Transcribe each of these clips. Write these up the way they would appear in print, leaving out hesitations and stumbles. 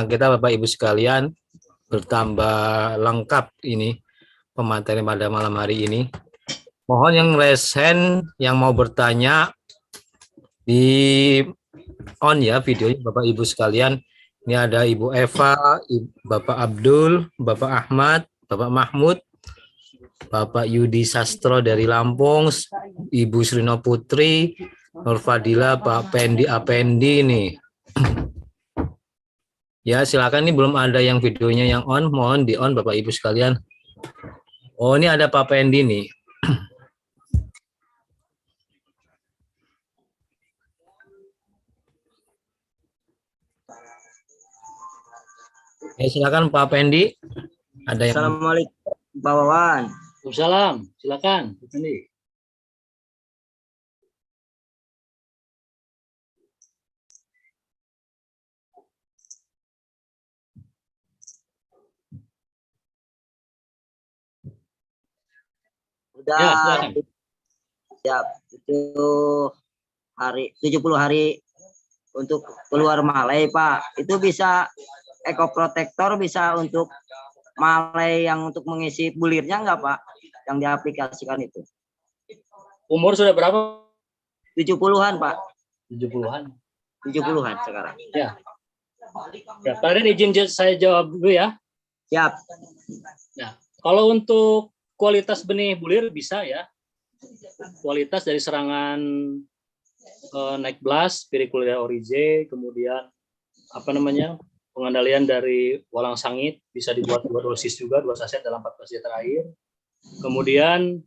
kita Bapak Ibu sekalian bertambah lengkap ini pemateri pada malam hari ini. Mohon yang raise hand yang mau bertanya di on ya videonya Bapak Ibu sekalian. Ini ada Ibu Eva, Bapak Abdul, Bapak Ahmad, Bapak Mahmud, Bapak Yudi Sastro dari Lampung, Ibu Srino Putri, Nur Fadila, Pak Pendi Apendi nih. Ya, silakan, ini belum ada yang videonya yang on, mohon di on Bapak Ibu sekalian. Oh, ini ada Pak Pendi nih. Silakan Pak Pendi. Ada yang... Assalamualaikum Pak Wawan. Waalaikumsalam. Silakan Pak Pendi. Udah siap itu hari 70 hari untuk keluar malai Pak. Itu bisa ekoprotektor, bisa untuk malai yang untuk mengisi bulirnya enggak Pak? Yang diaplikasikan itu. Umur sudah berapa? 70-an Pak. 70-an. 70-an sekarang. Ya. Ya, Pak Raden izin saya jawab dulu ya. Siap. Ya, kalau untuk kualitas benih bulir bisa ya. Kualitas dari serangan naik blast, Piriculia oryzae, kemudian pengendalian dari walang sangit bisa dibuat 2 dosis juga, 2 saset dalam 14 liter air. Kemudian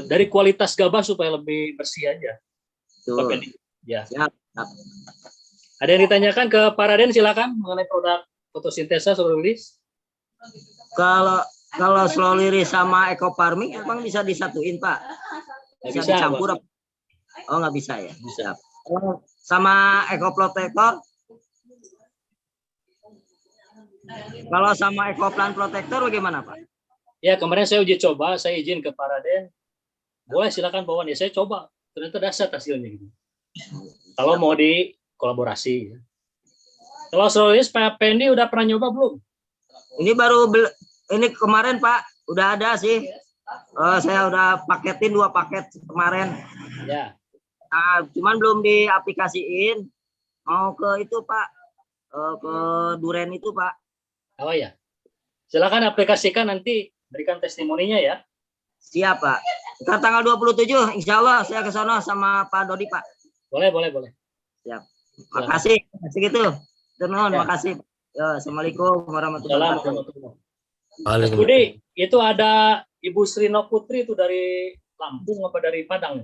dari kualitas gabah supaya lebih bersih aja. Ya. Siap. Ada yang ditanyakan ke Pak Raden, silakan mengenai produk fotosintesa slow release. Kalau slow release sama eco farming emang bisa disatuin Pak? Bisa dicampur? Oh nggak bisa ya? Bisa. Sama eco protector? Kalau sama eco plant protector bagaimana Pak? Ya, kemarin saya uji coba, saya izin ke Pak Raden. Boleh silakan bawa ya, saya coba. Ternyata dahsyat hasilnya gitu. Kalau mau di kolaborasi. Kalau slow release Pak Pendi udah pernah nyoba belum? Ini ini kemarin Pak, udah ada sih. Saya udah paketin 2 paket kemarin. Ya. Cuman belum diaplikasiin. Mau ke itu Pak, ke Duren itu Pak. Oh ya. Silakan aplikasikan, nanti berikan testimoninya ya. Siap Pak. Ntar tanggal 27, insya Allah saya ke sana sama Pak Dodi Pak. Boleh. Siap. Makasih. Segitu. Terima Ya. kasih. Assalamualaikum warahmatullahi wabarakatuh. Mas Budi, itu ada Ibu Srino Putri itu dari Lampung apa dari Padang?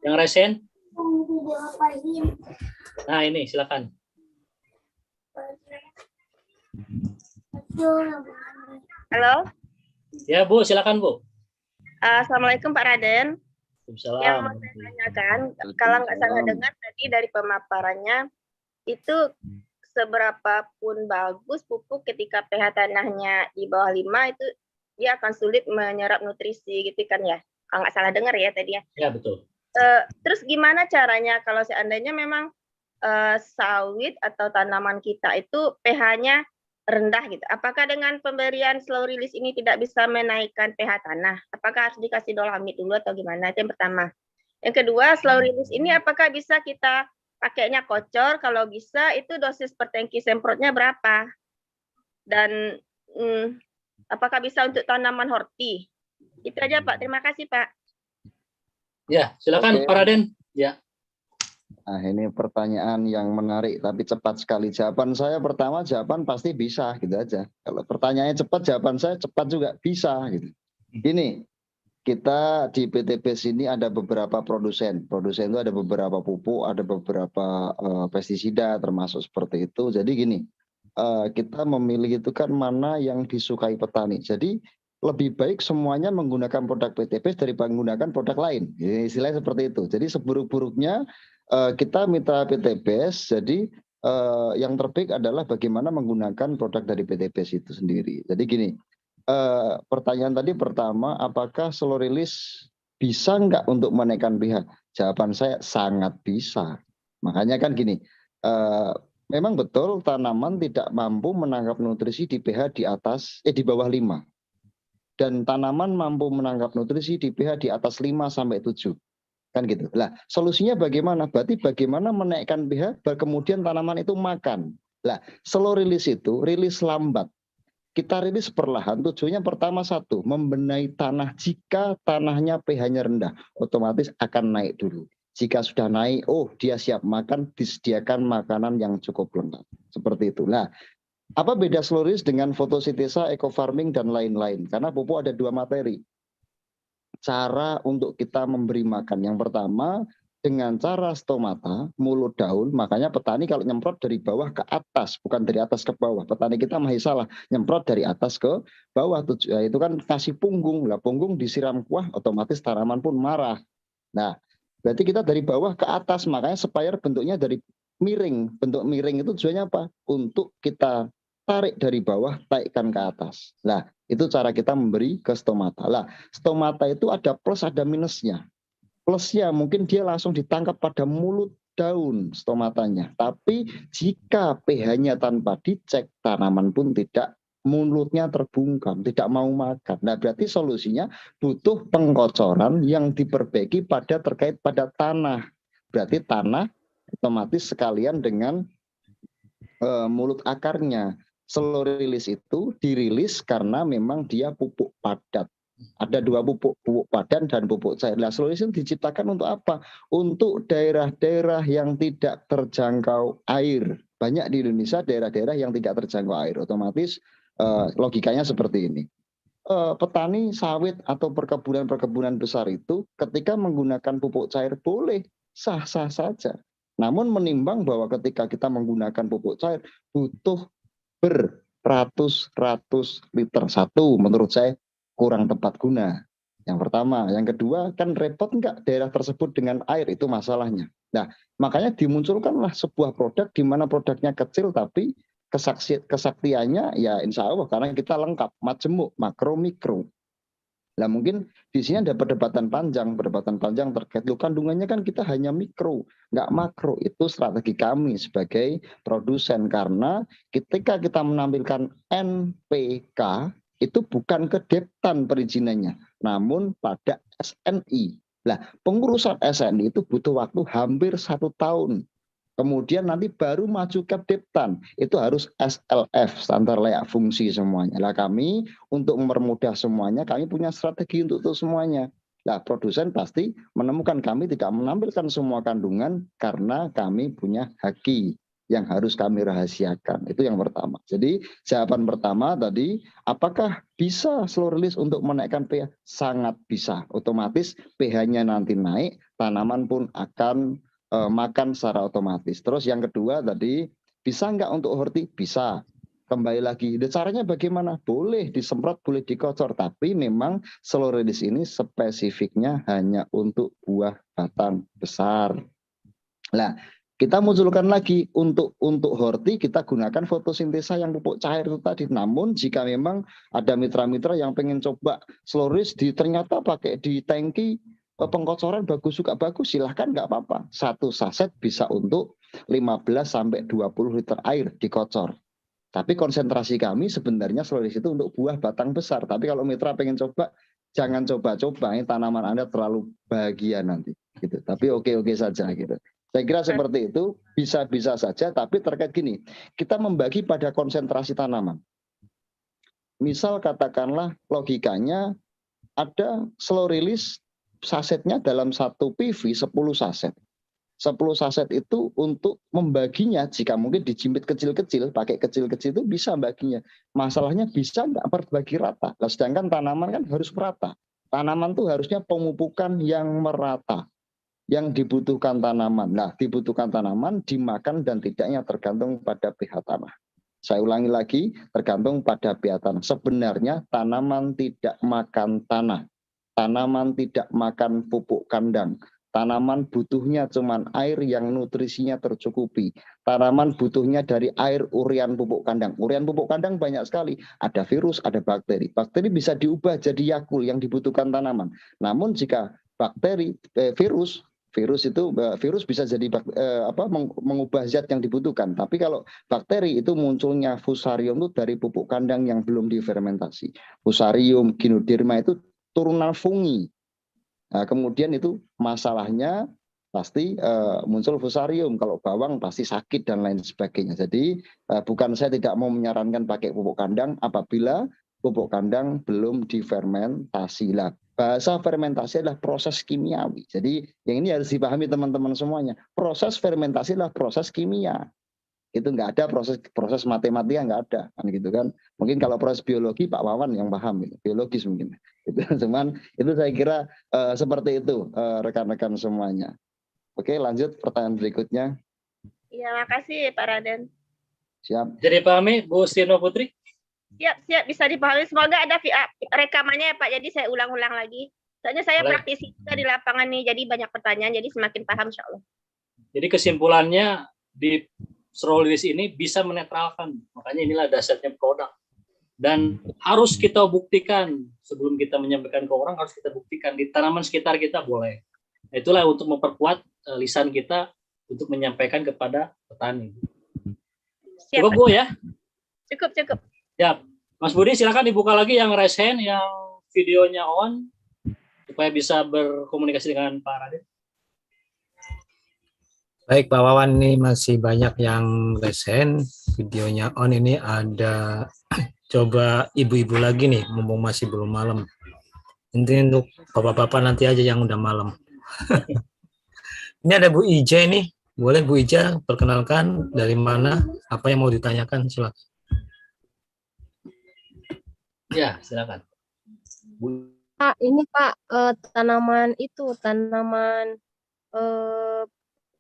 Yang resen? Nah ini silakan. Halo. Ya Bu, silakan Bu. Assalamualaikum Pak Raden. Yang mau Waalaikumsalam. saya tanyakan, kalau nggak salah dengar tadi dari pemaparannya, itu seberapa pun bagus pupuk ketika pH tanahnya di bawah 5 itu dia akan sulit menyerap nutrisi gitu kan ya, kalau nggak salah dengar ya tadi ya. Ya betul. Terus gimana caranya kalau seandainya memang sawit atau tanaman kita itu pH-nya rendah gitu, apakah dengan pemberian slow release ini tidak bisa menaikkan pH tanah? Apakah harus dikasih dolomit dulu atau gimana? Itu yang pertama. Yang kedua, slow release ini apakah bisa kita pakainya kocor, kalau bisa itu dosis per tangki semprotnya berapa? Dan apakah bisa untuk tanaman horti? Itu aja Pak, terima kasih Pak. Ya, silakan Pak Raden. Ya. Nah, ini pertanyaan yang menarik tapi cepat sekali. Jawaban saya pertama, jawaban pasti bisa gitu aja. Kalau pertanyaannya cepat, jawaban saya cepat juga bisa gitu. Gini, kita di PTB sini ada beberapa produsen. Produsen itu ada beberapa pupuk, ada beberapa pestisida termasuk seperti itu. Jadi gini, kita memilih itu kan mana yang disukai petani. Jadi lebih baik semuanya menggunakan produk PTB daripada menggunakan produk lain. Istilahnya seperti itu. Jadi seburuk-buruknya kita mitra PTBS, jadi yang terbaik adalah bagaimana menggunakan produk dari PTBS itu sendiri. Jadi gini, pertanyaan tadi pertama, apakah slow release bisa nggak untuk menaikkan pH? Jawaban saya sangat bisa. Makanya kan gini, memang betul tanaman tidak mampu menangkap nutrisi di pH di bawah 5. Dan tanaman mampu menangkap nutrisi di pH di atas 5 sampai 7. Kan gitu. Lah, solusinya bagaimana? Berarti bagaimana menaikkan pH kemudian tanaman itu makan. Lah, slow release itu rilis lambat. Kita rilis perlahan, tujuannya pertama satu, membenahi tanah. Jika tanahnya pH-nya rendah, otomatis akan naik dulu. Jika sudah naik, oh dia siap makan, disediakan makanan yang cukup lengkap. Seperti itu. Nah, apa beda slow release dengan fotosintesa, eco farming, dan lain-lain? Karena pupuk ada 2 materi. Cara untuk kita memberi makan. Yang pertama, dengan cara stomata, mulut daun, makanya petani kalau nyemprot dari bawah ke atas, bukan dari atas ke bawah. Petani kita masih salah, nyemprot dari atas ke bawah. Itu kan kasih punggung. Lah, punggung disiram kuah, otomatis tanaman pun marah. Nah, berarti kita dari bawah ke atas, makanya supaya bentuknya dari miring. Bentuk miring itu tujuannya apa? Untuk kita tarik dari bawah, taikkan ke atas. Nah, itu cara kita memberi ke stomata. Lah, stomata itu ada plus, ada minusnya. Plusnya mungkin dia langsung ditangkap pada mulut daun stomatanya. Tapi jika pH-nya tanpa dicek, tanaman pun tidak, mulutnya terbungkam, tidak mau makan. Nah, berarti solusinya butuh pengkocoran yang diperbaiki terkait pada tanah. Berarti tanah otomatis sekalian dengan mulut akarnya. Slow release itu dirilis karena memang dia pupuk padat. Ada 2 pupuk padan dan pupuk cair. Nah, slow release diciptakan untuk apa? Untuk daerah-daerah yang tidak terjangkau air. Banyak di Indonesia daerah-daerah yang tidak terjangkau air. Otomatis logikanya seperti ini. Petani sawit atau perkebunan besar itu ketika menggunakan pupuk cair boleh, sah-sah saja. Namun menimbang bahwa ketika kita menggunakan pupuk cair butuh beratus-ratus liter. Satu, menurut saya kurang tepat guna. Yang pertama. Yang kedua, kan repot enggak daerah tersebut dengan air, itu masalahnya. Nah, makanya dimunculkanlah sebuah produk di mana produknya kecil tapi kesaktiannya ya insya Allah karena kita lengkap, majemuk, makro, mikro. Nah, mungkin di sini ada perdebatan panjang terkait kandungannya kan kita hanya mikro, nggak makro. Itu strategi kami sebagai produsen karena ketika kita menampilkan NPK itu bukan ke Deptan perizinannya, namun pada SNI. Nah, pengurusan SNI itu butuh waktu hampir 1 tahun. Kemudian nanti baru maju ke Deptan, itu harus SLF, standar layak fungsi semuanya. Lah kami untuk mempermudah semuanya, kami punya strategi untuk itu semuanya. Lah produsen pasti menemukan kami tidak menampilkan semua kandungan karena kami punya haki yang harus kami rahasiakan. Itu yang pertama. Jadi jawaban pertama tadi, apakah bisa slow release untuk menaikkan pH? Sangat bisa. Otomatis pH-nya nanti naik, tanaman pun akan makan secara otomatis. Terus yang kedua tadi, bisa nggak untuk horti? Bisa. Kembali lagi, caranya bagaimana? Boleh disemprot, boleh dikocor, tapi memang slow release ini spesifiknya hanya untuk buah batang besar. Nah, kita munculkan lagi untuk horti kita gunakan fotosintesa yang pupuk cair itu tadi. Namun jika memang ada mitra-mitra yang pengen coba slow release ternyata pakai di tangki pengkocoran bagus juga bagus, silahkan nggak apa-apa. 1 saset bisa untuk 15-20 liter air dikocor. Tapi konsentrasi kami sebenarnya slow release itu untuk buah batang besar. Tapi kalau mitra pengen coba, jangan coba-coba. Ini tanaman Anda terlalu bahagia nanti. Gitu. Tapi oke-oke saja gitu. Saya kira seperti itu, bisa-bisa saja. Tapi terkait gini, kita membagi pada konsentrasi tanaman. Misal katakanlah logikanya ada slow release sasetnya dalam 1 PV 10 saset. 10 saset itu untuk membaginya, jika mungkin dijimit kecil-kecil, pakai kecil-kecil itu bisa baginya. Masalahnya bisa nggak berbagi rata. Nah, sedangkan tanaman kan harus merata. Tanaman tuh harusnya pemupukan yang merata. Yang dibutuhkan tanaman. Nah, dibutuhkan tanaman, dimakan dan tidaknya tergantung pada pH tanah. Saya ulangi lagi, tergantung pada pH tanah. Sebenarnya tanaman tidak makan tanah. Tanaman tidak makan pupuk kandang. Tanaman butuhnya cuman air yang nutrisinya tercukupi. Tanaman butuhnya dari air urian pupuk kandang. Urian pupuk kandang banyak sekali. Ada virus, ada bakteri. Bakteri bisa diubah jadi yakul yang dibutuhkan tanaman. Namun jika virus Virus itu virus bisa jadi mengubah zat yang dibutuhkan. Tapi kalau bakteri itu munculnya fusarium itu dari pupuk kandang yang belum difermentasi. Fusarium, Ginoderma itu turunan fungi. Nah, kemudian itu masalahnya pasti muncul fusarium. Kalau bawang pasti sakit dan lain sebagainya. Jadi bukan saya tidak mau menyarankan pakai pupuk kandang apabila pupuk kandang belum difermentasi. Lah, bahasa fermentasi adalah proses kimiawi. Jadi yang ini harus dipahami teman-teman semuanya. Proses fermentasi adalah proses kimia. Itu nggak ada proses matematika, nggak ada kan gitu kan. Mungkin kalau proses biologi Pak Wawan yang paham, biologis mungkin. Itu cuman itu saya kira seperti itu rekan-rekan semuanya. Oke, lanjut pertanyaan berikutnya. Iya, makasih Pak Raden. Siap. Jadi pahami Bu Sirno Putri? Siap, bisa dipahami. Semoga ada rekamannya ya Pak. Jadi saya ulang-ulang lagi. Soalnya saya Boleh. praktisi juga di lapangan nih, jadi banyak pertanyaan, jadi semakin paham insya Allah. Jadi kesimpulannya di slow release ini bisa menetralkan. Makanya inilah dasarnya produk. Dan harus kita buktikan sebelum kita menyampaikan ke orang, harus kita buktikan di tanaman sekitar kita boleh. Nah, itulah untuk memperkuat lisan kita untuk menyampaikan kepada petani. Siap, Cukup Bu ya? Cukup. Ya, Mas Budi silakan dibuka lagi yang raise hand, yang videonya on supaya bisa berkomunikasi dengan Pak Raden. Baik Pak Wawan, ini masih banyak yang raise hand, videonya on. Ini ada coba ibu-ibu lagi nih, mumpung masih belum malam. Intinya untuk bapak-bapak nanti aja yang udah malam. Ini ada Bu Ija nih, boleh Bu Ija perkenalkan dari mana, apa yang mau ditanyakan, silakan. Ya, silakan. Pak, ini Pak, tanaman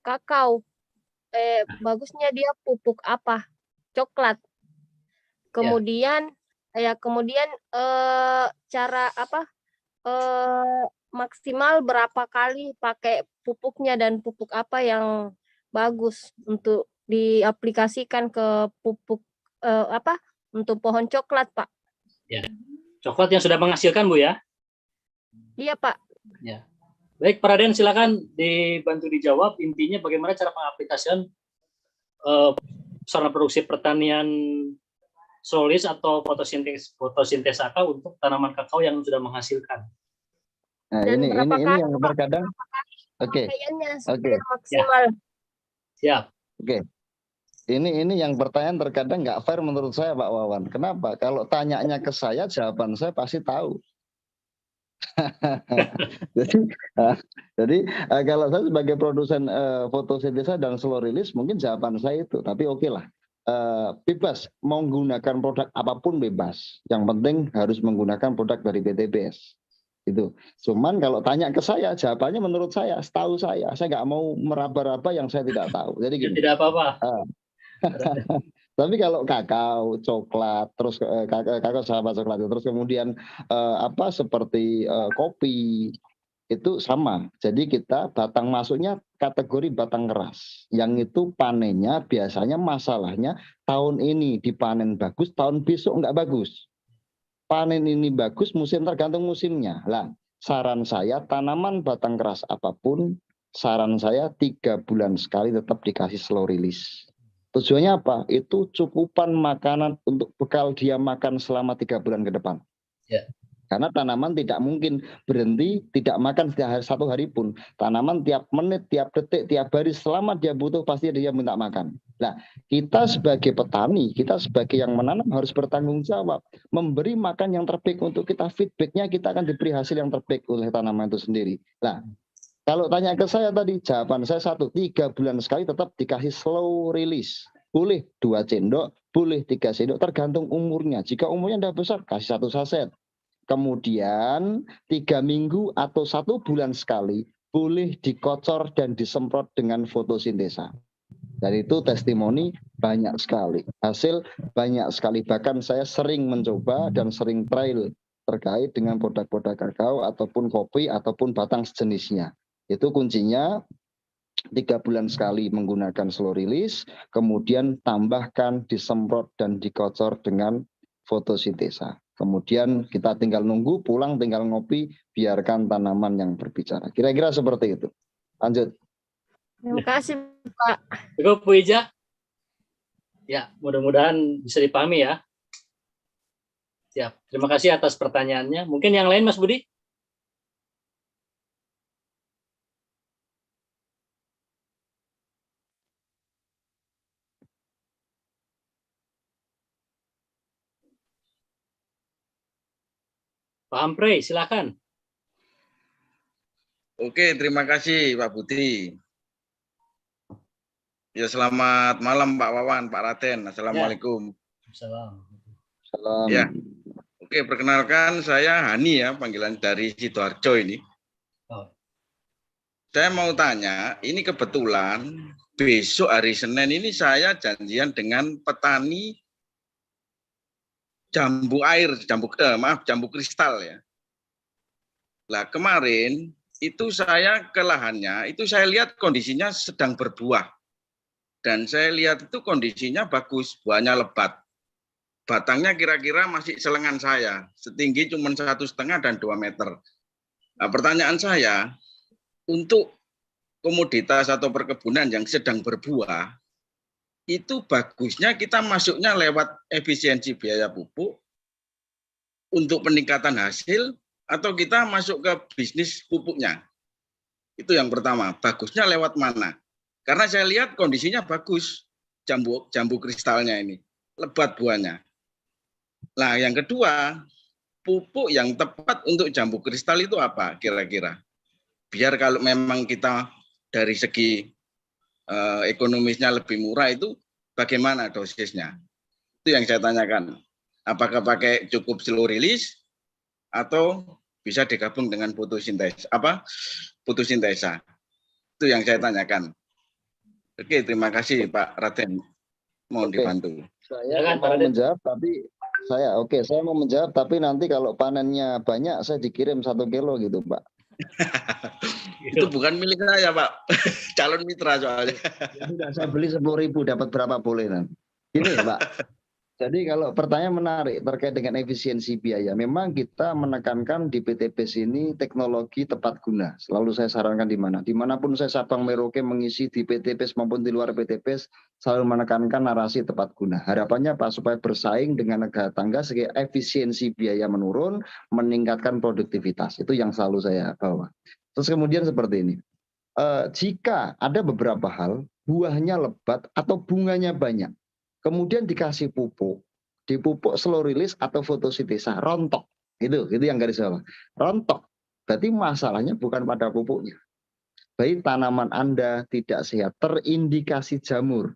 kakao. Bagusnya dia pupuk apa? Coklat. Kemudian cara apa? Maksimal berapa kali pakai pupuknya dan pupuk apa yang bagus untuk diaplikasikan ke pupuk untuk pohon coklat, Pak? Ya. Coklat yang sudah menghasilkan Bu ya? Iya Pak. Ya. Baik, Pak Raden silakan dibantu dijawab. Intinya bagaimana cara pengaplikasian sarana produksi pertanian solis atau fotosintesa untuk tanaman kakao yang sudah menghasilkan. Nah, Dan ini kali, yang terkadang oke. Maksimal. Siap. Oke. Ini yang pertanyaan terkadang nggak fair menurut saya Pak Wawan. Kenapa? Kalau tanyanya ke saya, jawaban saya pasti tahu. jadi kalau saya sebagai produsen fotosintesa dan slow release, mungkin jawaban saya itu. Tapi oke lah, bebas menggunakan produk apapun bebas. Yang penting harus menggunakan produk dari PTBS. Itu. Cuman kalau tanya ke saya, jawabannya menurut saya, setahu saya nggak mau meraba-raba yang saya tidak tahu. Jadi gini. Tidak apa-apa. Tapi kalau kakao, coklat, terus kakao sahabat coklat, terus kemudian seperti kopi itu sama. Jadi kita batang masuknya kategori batang keras. Yang itu panennya biasanya masalahnya tahun ini dipanen bagus, tahun besok nggak bagus. Panen ini bagus, musim tergantung musimnya. Lah, saran saya tanaman batang keras apapun, saran saya 3 bulan sekali tetap dikasih slow release. Tujuannya apa? Itu cukupan makanan untuk bekal dia makan selama 3 bulan ke depan. Ya. Karena tanaman tidak mungkin berhenti tidak makan satu hari pun. Tanaman tiap menit, tiap detik, tiap hari selama dia butuh pasti dia minta makan. Nah, kita sebagai petani, kita sebagai yang menanam harus bertanggung jawab. Memberi makan yang terbaik untuk kita, feedbacknya kita akan diberi hasil yang terbaik oleh tanaman itu sendiri. Nah, kalau tanya ke saya tadi, jawaban saya 3 bulan sekali tetap dikasih slow release. Boleh 2 sendok, boleh 3 sendok, tergantung umurnya. Jika umurnya sudah besar, kasih 1 saset. Kemudian 3 minggu atau 1 bulan sekali, boleh dikocor dan disemprot dengan fotosintesa. Dan itu testimoni banyak sekali. Hasil banyak sekali. Bahkan saya sering mencoba dan sering trial terkait dengan produk-produk kakao ataupun kopi ataupun batang sejenisnya. Itu kuncinya 3 bulan sekali menggunakan slow release, kemudian tambahkan disemprot dan dikocor dengan fotosintesa. Kemudian kita tinggal nunggu, pulang tinggal ngopi, biarkan tanaman yang berbicara. Kira-kira seperti itu. Lanjut. Terima kasih Pak. Cukup Bu Ija. Ya, mudah-mudahan bisa dipahami ya. Siap. Terima kasih atas pertanyaannya. Mungkin yang lain Mas Budi? Pak Ampre, silakan. Oke, terima kasih Pak Budi. Ya, selamat malam Pak Wawan, Pak Raden. Assalamualaikum. Salam. Salam. Ya. Oke, perkenalkan saya Hani ya, panggilan dari Sidoarjo ini. Oh. Saya mau tanya, ini kebetulan besok hari Senin ini saya janjian dengan petani jambu air, jambu kristal ya. Lah kemarin itu saya ke lahannya, itu saya lihat kondisinya sedang berbuah. Dan saya lihat itu kondisinya bagus, buahnya lebat. Batangnya kira-kira masih selengan saya, setinggi cuma 1,5 dan 2 meter. Nah, pertanyaan saya, untuk komoditas atau perkebunan yang sedang berbuah, itu bagusnya kita masuknya lewat efisiensi biaya pupuk untuk peningkatan hasil, atau kita masuk ke bisnis pupuknya. Itu yang pertama, bagusnya lewat mana? Karena saya lihat kondisinya bagus, jambu kristalnya ini, lebat buahnya. Nah, yang kedua, pupuk yang tepat untuk jambu kristal itu apa kira-kira? Biar kalau memang kita dari segi ekonomisnya lebih murah itu bagaimana dosisnya? Itu yang saya tanyakan. Apakah pakai cukup slow release atau bisa digabung dengan fotosintesa? Itu yang saya tanyakan. Oke, terima kasih Pak Raden. Mohon dibantu. Saya mau menjawab, tapi saya mau menjawab, tapi nanti kalau panennya banyak, saya dikirim 1 kilo gitu, Pak. Itu bukan milik saya, Pak. Calon mitra soalnya. Ya sudah, saya beli 10.000, dapat berapa boleh nanti. Ini Pak. Jadi kalau pertanyaan menarik terkait dengan efisiensi biaya, memang kita menekankan di PTPS ini teknologi tepat guna. Selalu saya sarankan dimanapun saya Sabang Merauke mengisi di PTPS maupun di luar PTPS, selalu menekankan narasi tepat guna. Harapannya Pak supaya bersaing dengan negara tangga sehingga efisiensi biaya menurun, meningkatkan produktivitas. Itu yang selalu saya bawa. Terus kemudian seperti ini. Jika ada beberapa hal, buahnya lebat atau bunganya banyak, kemudian dikasih pupuk, dipupuk slow release atau fotosintesa, rontok. Itu yang garis bawah. Rontok. Berarti masalahnya bukan pada pupuknya. Baik tanaman Anda tidak sehat, terindikasi jamur.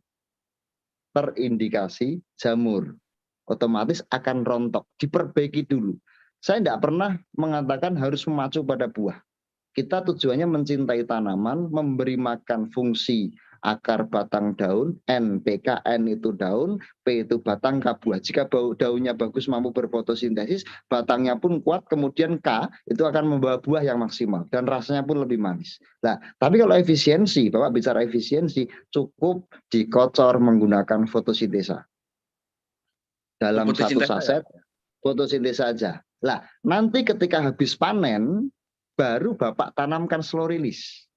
Otomatis akan rontok. Diperbaiki dulu. Saya tidak pernah mengatakan harus memacu pada buah. Kita tujuannya mencintai tanaman, memberi makan fungsi akar, batang, daun, N, PK, N itu daun, P itu batang, K buah. Jika daunnya bagus mampu berfotosintesis, batangnya pun kuat, kemudian K itu akan membawa buah yang maksimal dan rasanya pun lebih manis. Nah, tapi kalau efisiensi, Bapak bicara efisiensi, cukup dikocor menggunakan fotosintesa. Dalam satu saset, fotosintesa aja. Nah, nanti ketika habis panen, baru Bapak tanamkan slow release.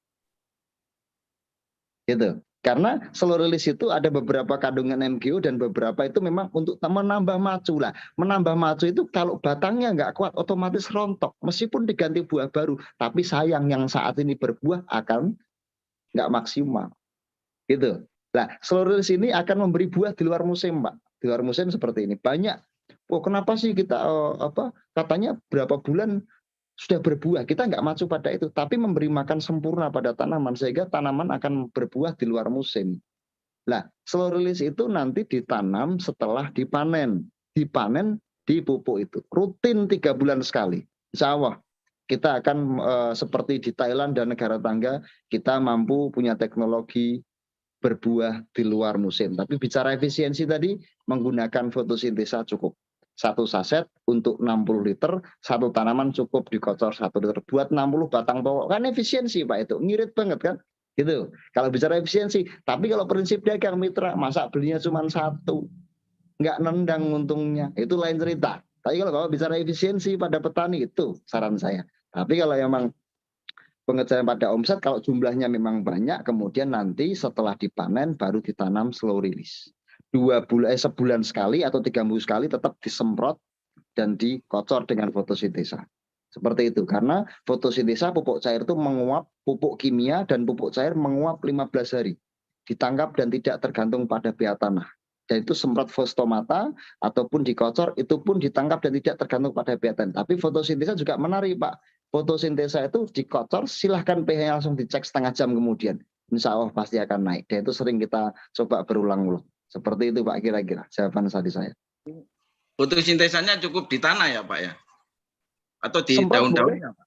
Gitu. Karena slow release itu ada beberapa kandungan MGO dan beberapa itu memang untuk menambah maju lah. Menambah maju itu kalau batangnya nggak kuat otomatis rontok. Meskipun diganti buah baru, tapi sayang yang saat ini berbuah akan nggak maksimal. Gitu. Nah, slow release ini akan memberi buah di luar musim, Pak. Di luar musim seperti ini. Banyak. Oh, kenapa sih kita katanya berapa bulan sudah berbuah, kita nggak maju pada itu, tapi memberi makan sempurna pada tanaman sehingga tanaman akan berbuah di luar musim. Nah, slow release itu nanti ditanam setelah dipanen di pupuk itu rutin 3 bulan sekali. Insya Allah kita akan seperti di Thailand dan negara tangga, kita mampu punya teknologi berbuah di luar musim. Tapi bicara efisiensi tadi menggunakan fotosintesa cukup. 1 saset untuk 60 liter, 1 tanaman cukup dikocor 1 liter. Buat 60 batang pokok. Kan efisiensi Pak itu. Ngirit banget kan? Gitu. Kalau bicara efisiensi. Tapi kalau prinsip dagang mitra, masa belinya cuma 1. Nggak nendang untungnya. Itu lain cerita. Tapi kalau bicara efisiensi pada petani itu saran saya. Tapi kalau memang pengejaran pada omset kalau jumlahnya memang banyak, kemudian nanti setelah dipanen baru ditanam slow release. Sebulan sekali atau 3 minggu sekali tetap disemprot dan dikocor dengan fotosintesa. Seperti itu, karena fotosintesa pupuk cair itu menguap, pupuk kimia dan pupuk cair menguap 15 hari. Ditangkap dan tidak tergantung pada pH tanah. Dan itu semprot fostomata ataupun dikocor, itu pun ditangkap dan tidak tergantung pada pH tanah. Tapi fotosintesa juga menarik, Pak. Fotosintesa itu dikocor, silahkan pH-nya langsung dicek setengah jam kemudian. Insya Allah pasti akan naik. Dan itu sering kita coba berulang-ulang. Seperti itu Pak kira-kira jawaban tadi saya. Fotosintesanya cukup di tanah ya Pak ya? Atau di Semprot daun-daunnya Pak?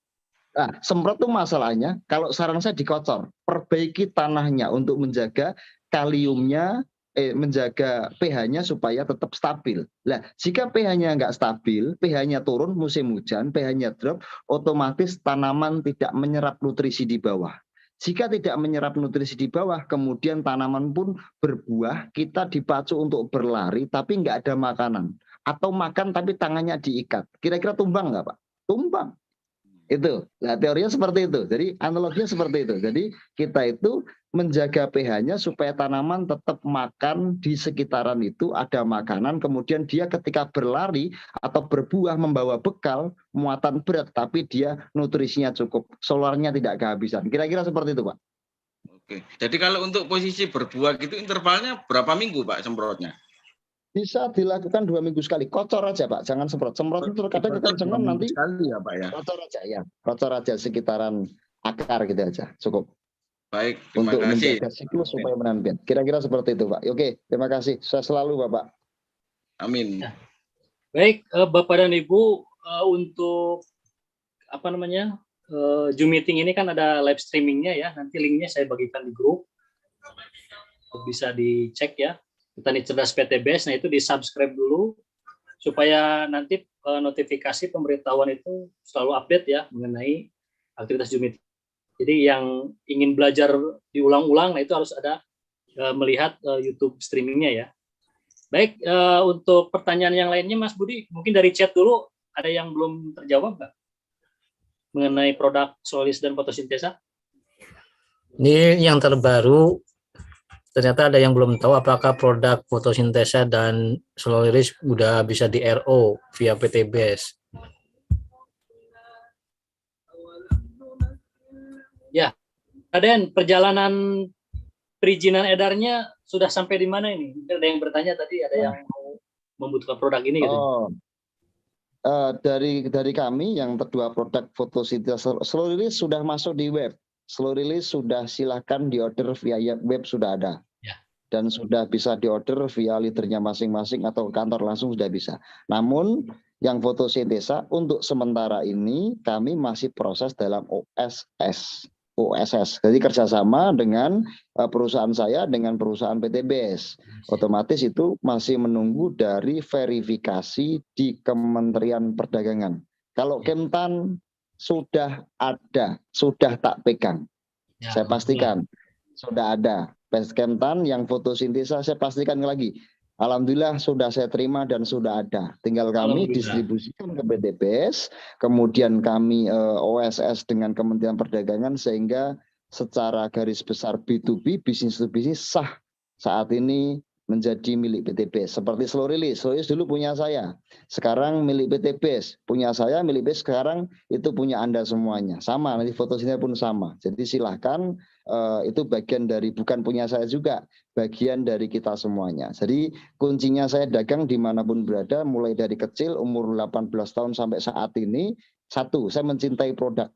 Nah, semprot itu masalahnya, kalau saran saya dikocor. Perbaiki tanahnya untuk menjaga kaliumnya, menjaga pH-nya supaya tetap stabil. Nah, jika pH-nya nggak stabil, pH-nya turun musim hujan, pH-nya drop, otomatis tanaman tidak menyerap nutrisi di bawah. Jika tidak menyerap nutrisi di bawah, kemudian tanaman pun berbuah, kita dipacu untuk berlari, tapi nggak ada makanan. Atau makan tapi tangannya diikat. Kira-kira tumbang nggak Pak? Tumbang. Itu. Nah, teorinya seperti itu. Jadi analoginya seperti itu. Jadi kita itu menjaga pH-nya supaya tanaman tetap makan di sekitaran itu, ada makanan, kemudian dia ketika berlari atau berbuah membawa bekal, muatan berat, tapi dia nutrisinya cukup, solarnya tidak kehabisan. Kira-kira seperti itu Pak. Oke. Jadi kalau untuk posisi berbuah gitu intervalnya berapa minggu Pak semprotnya? Bisa dilakukan 2 minggu sekali. Kocor aja Pak, jangan semprot. Semprot itu kadang kekencengan nanti. Sekali ya Pak ya. Kocor aja ya. Kocor aja sekitaran akar gitu aja. Cukup. Baik, terima Untuk kasih. menjaga siklus supaya menampil. Kira-kira seperti itu Pak. Oke, terima kasih. Saya selalu Bapak. Amin. Baik, Bapak dan Ibu, untuk Zoom meeting ini kan ada live streamingnya ya. Nanti linknya saya bagikan di grup. Bisa dicek ya. Petani Cerdas PTBS, nah itu di subscribe dulu supaya nanti notifikasi pemberitahuan itu selalu update ya mengenai aktivitas Zoom meeting. Jadi yang ingin belajar diulang-ulang, nah itu harus ada melihat YouTube streamingnya ya. Baik, untuk pertanyaan yang lainnya Mas Budi, mungkin dari chat dulu, ada yang belum terjawab nggak? Mengenai produk Solaris dan fotosintesa? Ini yang terbaru, ternyata ada yang belum tahu apakah produk fotosintesa dan Solaris udah bisa di RO via PTBS. Ya, Raden, perjalanan perizinan edarnya sudah sampai di mana ini? Mungkin ada yang bertanya tadi, ada yang mau membutuhkan produk ini gitu. Dari kami yang kedua produk fotosintesa slow release sudah masuk di web. Slow release sudah silahkan diorder via web sudah ada. Ya. Dan sudah bisa diorder via liternya masing-masing atau kantor langsung sudah bisa. Namun yang fotosintesa untuk sementara ini kami masih proses dalam OSS. Jadi kerjasama dengan perusahaan saya dengan perusahaan PTBS. Otomatis itu masih menunggu dari verifikasi di Kementerian Perdagangan. Kalau Kemtan sudah ada, sudah tak pegang. Ya, Saya pastikan sudah ada. Kemtan yang fotosintesa saya pastikan lagi. Alhamdulillah sudah saya terima dan sudah ada. Tinggal kami distribusikan ke PTBS, kemudian kami OSS dengan Kementerian Perdagangan sehingga secara garis besar B2B, bisnis to bisnis sah saat ini menjadi milik PTBS. Seperti slow release dulu punya saya, sekarang milik PTBS, punya saya, milik PTBS sekarang itu punya Anda semuanya. Sama, nanti fotosintesa pun sama. Jadi silahkan, itu bagian dari, bukan punya saya juga, bagian dari kita semuanya. Jadi kuncinya saya dagang dimanapun berada, mulai dari kecil, umur 18 tahun sampai saat ini, satu, saya mencintai produk.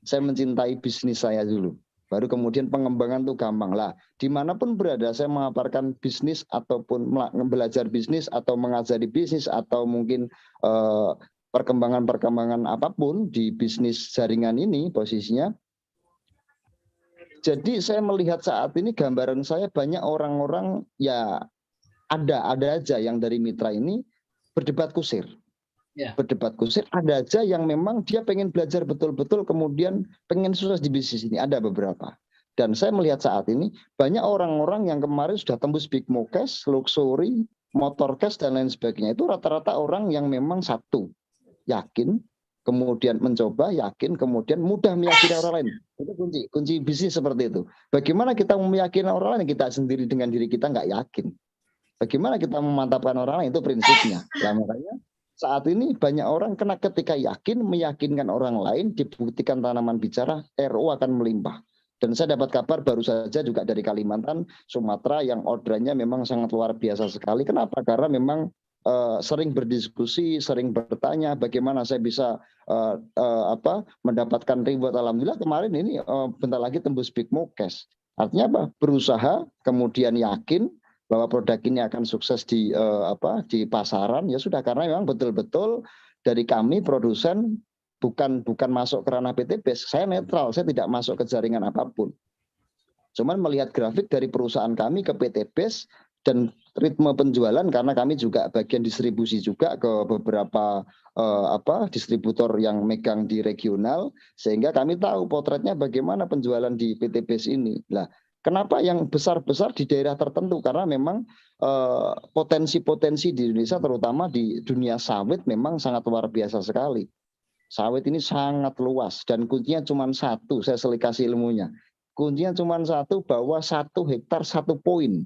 Saya mencintai bisnis saya dulu. Baru kemudian pengembangan itu gampang lah. Dimanapun berada saya mengaparkan bisnis ataupun belajar bisnis atau mengajari bisnis atau mungkin perkembangan apapun di bisnis jaringan ini posisinya. Jadi saya melihat saat ini gambaran saya banyak orang-orang ya ada aja yang dari mitra ini berdebat kusir. Ya. Berdebat kusir, ada aja yang memang dia pengen belajar betul-betul kemudian pengen sukses di bisnis ini, ada beberapa. Dan saya melihat saat ini banyak orang-orang yang kemarin sudah tembus big mo cash, luxury, motor cash dan lain sebagainya, itu rata-rata orang yang memang satu, yakin kemudian mencoba, yakin, kemudian mudah meyakini orang lain. Itu kunci bisnis seperti itu. Bagaimana kita meyakini orang lain, kita sendiri dengan diri kita nggak yakin. Bagaimana kita memantapkan orang lain, itu prinsipnya. Nah, makanya saat ini banyak orang kena ketika yakin, meyakinkan orang lain, dibuktikan tanaman bicara, RO akan melimpah. Dan saya dapat kabar baru saja juga dari Kalimantan, Sumatera yang orderannya memang sangat luar biasa sekali. Kenapa? Karena memang sering berdiskusi, sering bertanya bagaimana saya bisa mendapatkan reward. Alhamdulillah kemarin ini bentar lagi tembus Big Mo Cash. Artinya apa? Berusaha, kemudian yakin bahwa produk ini akan sukses di pasaran, ya sudah, karena memang betul-betul dari kami produsen bukan masuk ke ranah PT BES. Saya netral, saya tidak masuk ke jaringan apapun. Cuman melihat grafik dari perusahaan kami ke PT BES dan ritme penjualan, karena kami juga bagian distribusi juga ke beberapa distributor yang megang di regional, sehingga kami tahu potretnya bagaimana penjualan di PT BES ini. Nah, kenapa yang besar-besar di daerah tertentu? Karena memang potensi-potensi di Indonesia, terutama di dunia sawit, memang sangat luar biasa sekali. Sawit ini sangat luas dan kuncinya cuma satu, saya selikasi ilmunya. Kuncinya cuma satu, bahwa 1 hektar 1 poin.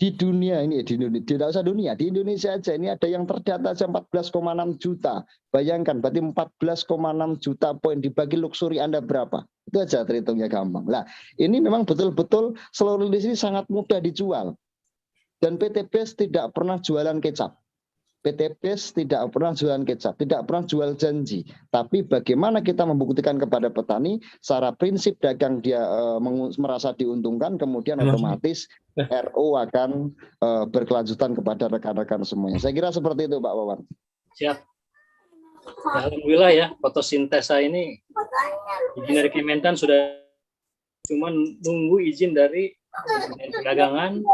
Di dunia ini, tidak usah dunia, di Indonesia aja ini ada yang terdata aja 14,6 juta. Bayangkan, berarti 14,6 juta poin dibagi luxury Anda berapa? Itu aja terhitungnya gampang. Nah, ini memang betul-betul slow release ini sangat mudah dijual. Dan PT BES tidak pernah jualan kecap. PT BES tidak pernah jualan kecap, tidak pernah jual janji. Tapi bagaimana kita membuktikan kepada petani, secara prinsip dagang dia merasa diuntungkan, kemudian otomatis RO akan berkelanjutan kepada rekan-rekan semuanya. Saya kira seperti itu, Pak Wawan. Siap. Ya, alhamdulillah ya, fotosintesa ini izin dari Kementan sudah, cuman nunggu izin dari perdagangan.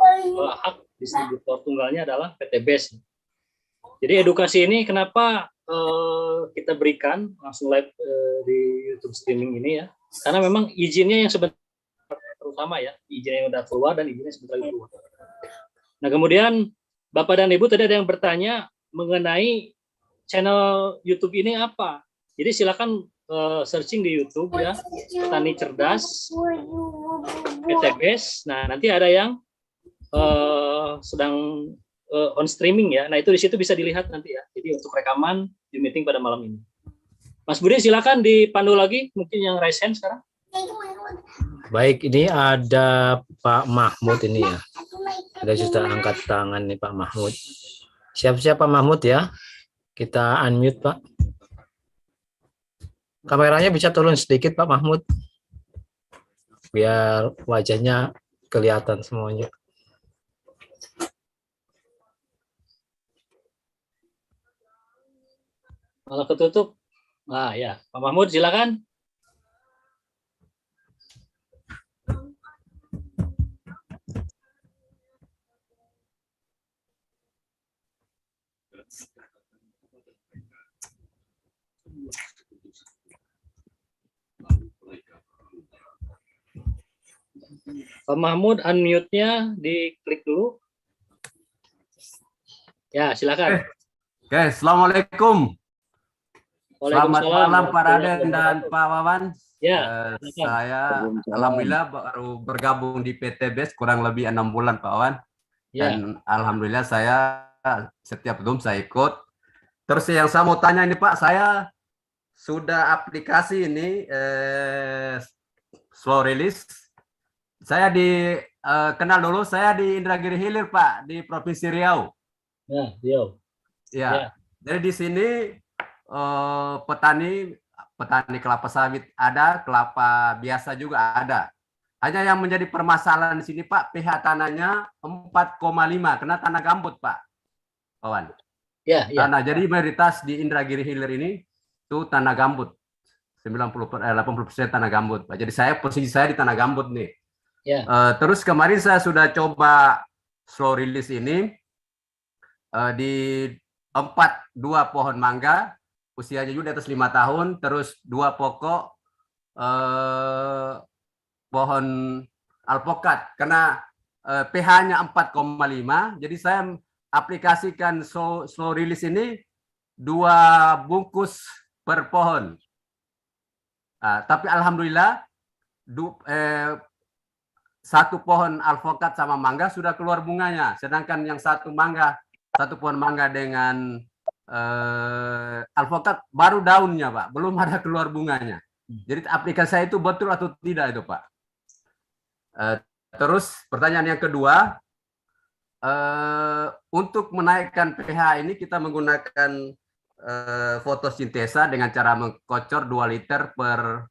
Hak distributor tunggalnya adalah PT BES. Jadi edukasi ini kenapa kita berikan langsung live di YouTube streaming ini ya, karena memang izinnya yang sebentar, terutama ya, izinnya yang sudah keluar dan izinnya sebentar lagi keluar. Nah, kemudian Bapak dan Ibu tadi ada yang bertanya mengenai channel YouTube ini apa. Jadi silakan searching di YouTube ya, Petani Cerdas PT BES. Nah, nanti ada yang sedang on streaming ya. Nah, itu di situ bisa dilihat nanti ya. Jadi untuk rekaman di meeting pada malam ini. Mas Budi silakan dipandu lagi, mungkin yang raise hand sekarang. Baik, ini ada Pak Mahmud ini ya. Ada sudah angkat tangan nih Pak Mahmud. Siap-siap Pak Mahmud ya. Kita unmute Pak. Kameranya bisa turun sedikit Pak Mahmud. Biar wajahnya kelihatan semuanya. Malah ketutup. Nah ya, Pak Mahmud silakan. Pak Mahmud unmute-nya diklik dulu. Ya, silakan. Oke, Assalamualaikum. Selamat malam Pak Raden dan Pak Wawan. Ya, saya alhamdulillah baru bergabung di PT BES kurang lebih 6 bulan Pak Wawan. ya. Dan alhamdulillah saya setiap Zoom saya ikut. Terus yang saya mau tanya ini Pak, saya sudah aplikasi ini slow release. Saya kenal dulu, saya di Indragiri Hilir Pak, di Provinsi Riau. Ya, Riau. Ya. Jadi di sini petani kelapa sawit ada, kelapa biasa juga ada. Hanya yang menjadi permasalahan di sini Pak, pH tanahnya 4,5 karena tanah gambut Pak. Kawan. Ya, ya. Tanah jadi mayoritas di Indragiri Hilir ini itu tanah gambut. 80% tanah gambut Pak. Jadi posisi saya di tanah gambut nih. Ya. Terus kemarin saya sudah coba slow release ini di 2 pohon mangga, usianya juga di atas 5 tahun, terus 2 pokok pohon alpokat, karena pH-nya 4,5, jadi saya aplikasikan slow release ini 2 bungkus per pohon. Tapi alhamdulillah satu pohon alpukat sama mangga sudah keluar bunganya, sedangkan yang satu pohon mangga dengan alpukat baru daunnya, Pak, belum ada keluar bunganya. Jadi aplikasi saya itu betul atau tidak itu, Pak? Terus pertanyaan yang kedua, untuk menaikkan pH ini kita menggunakan fotosintesa dengan cara mengkocor 2 liter per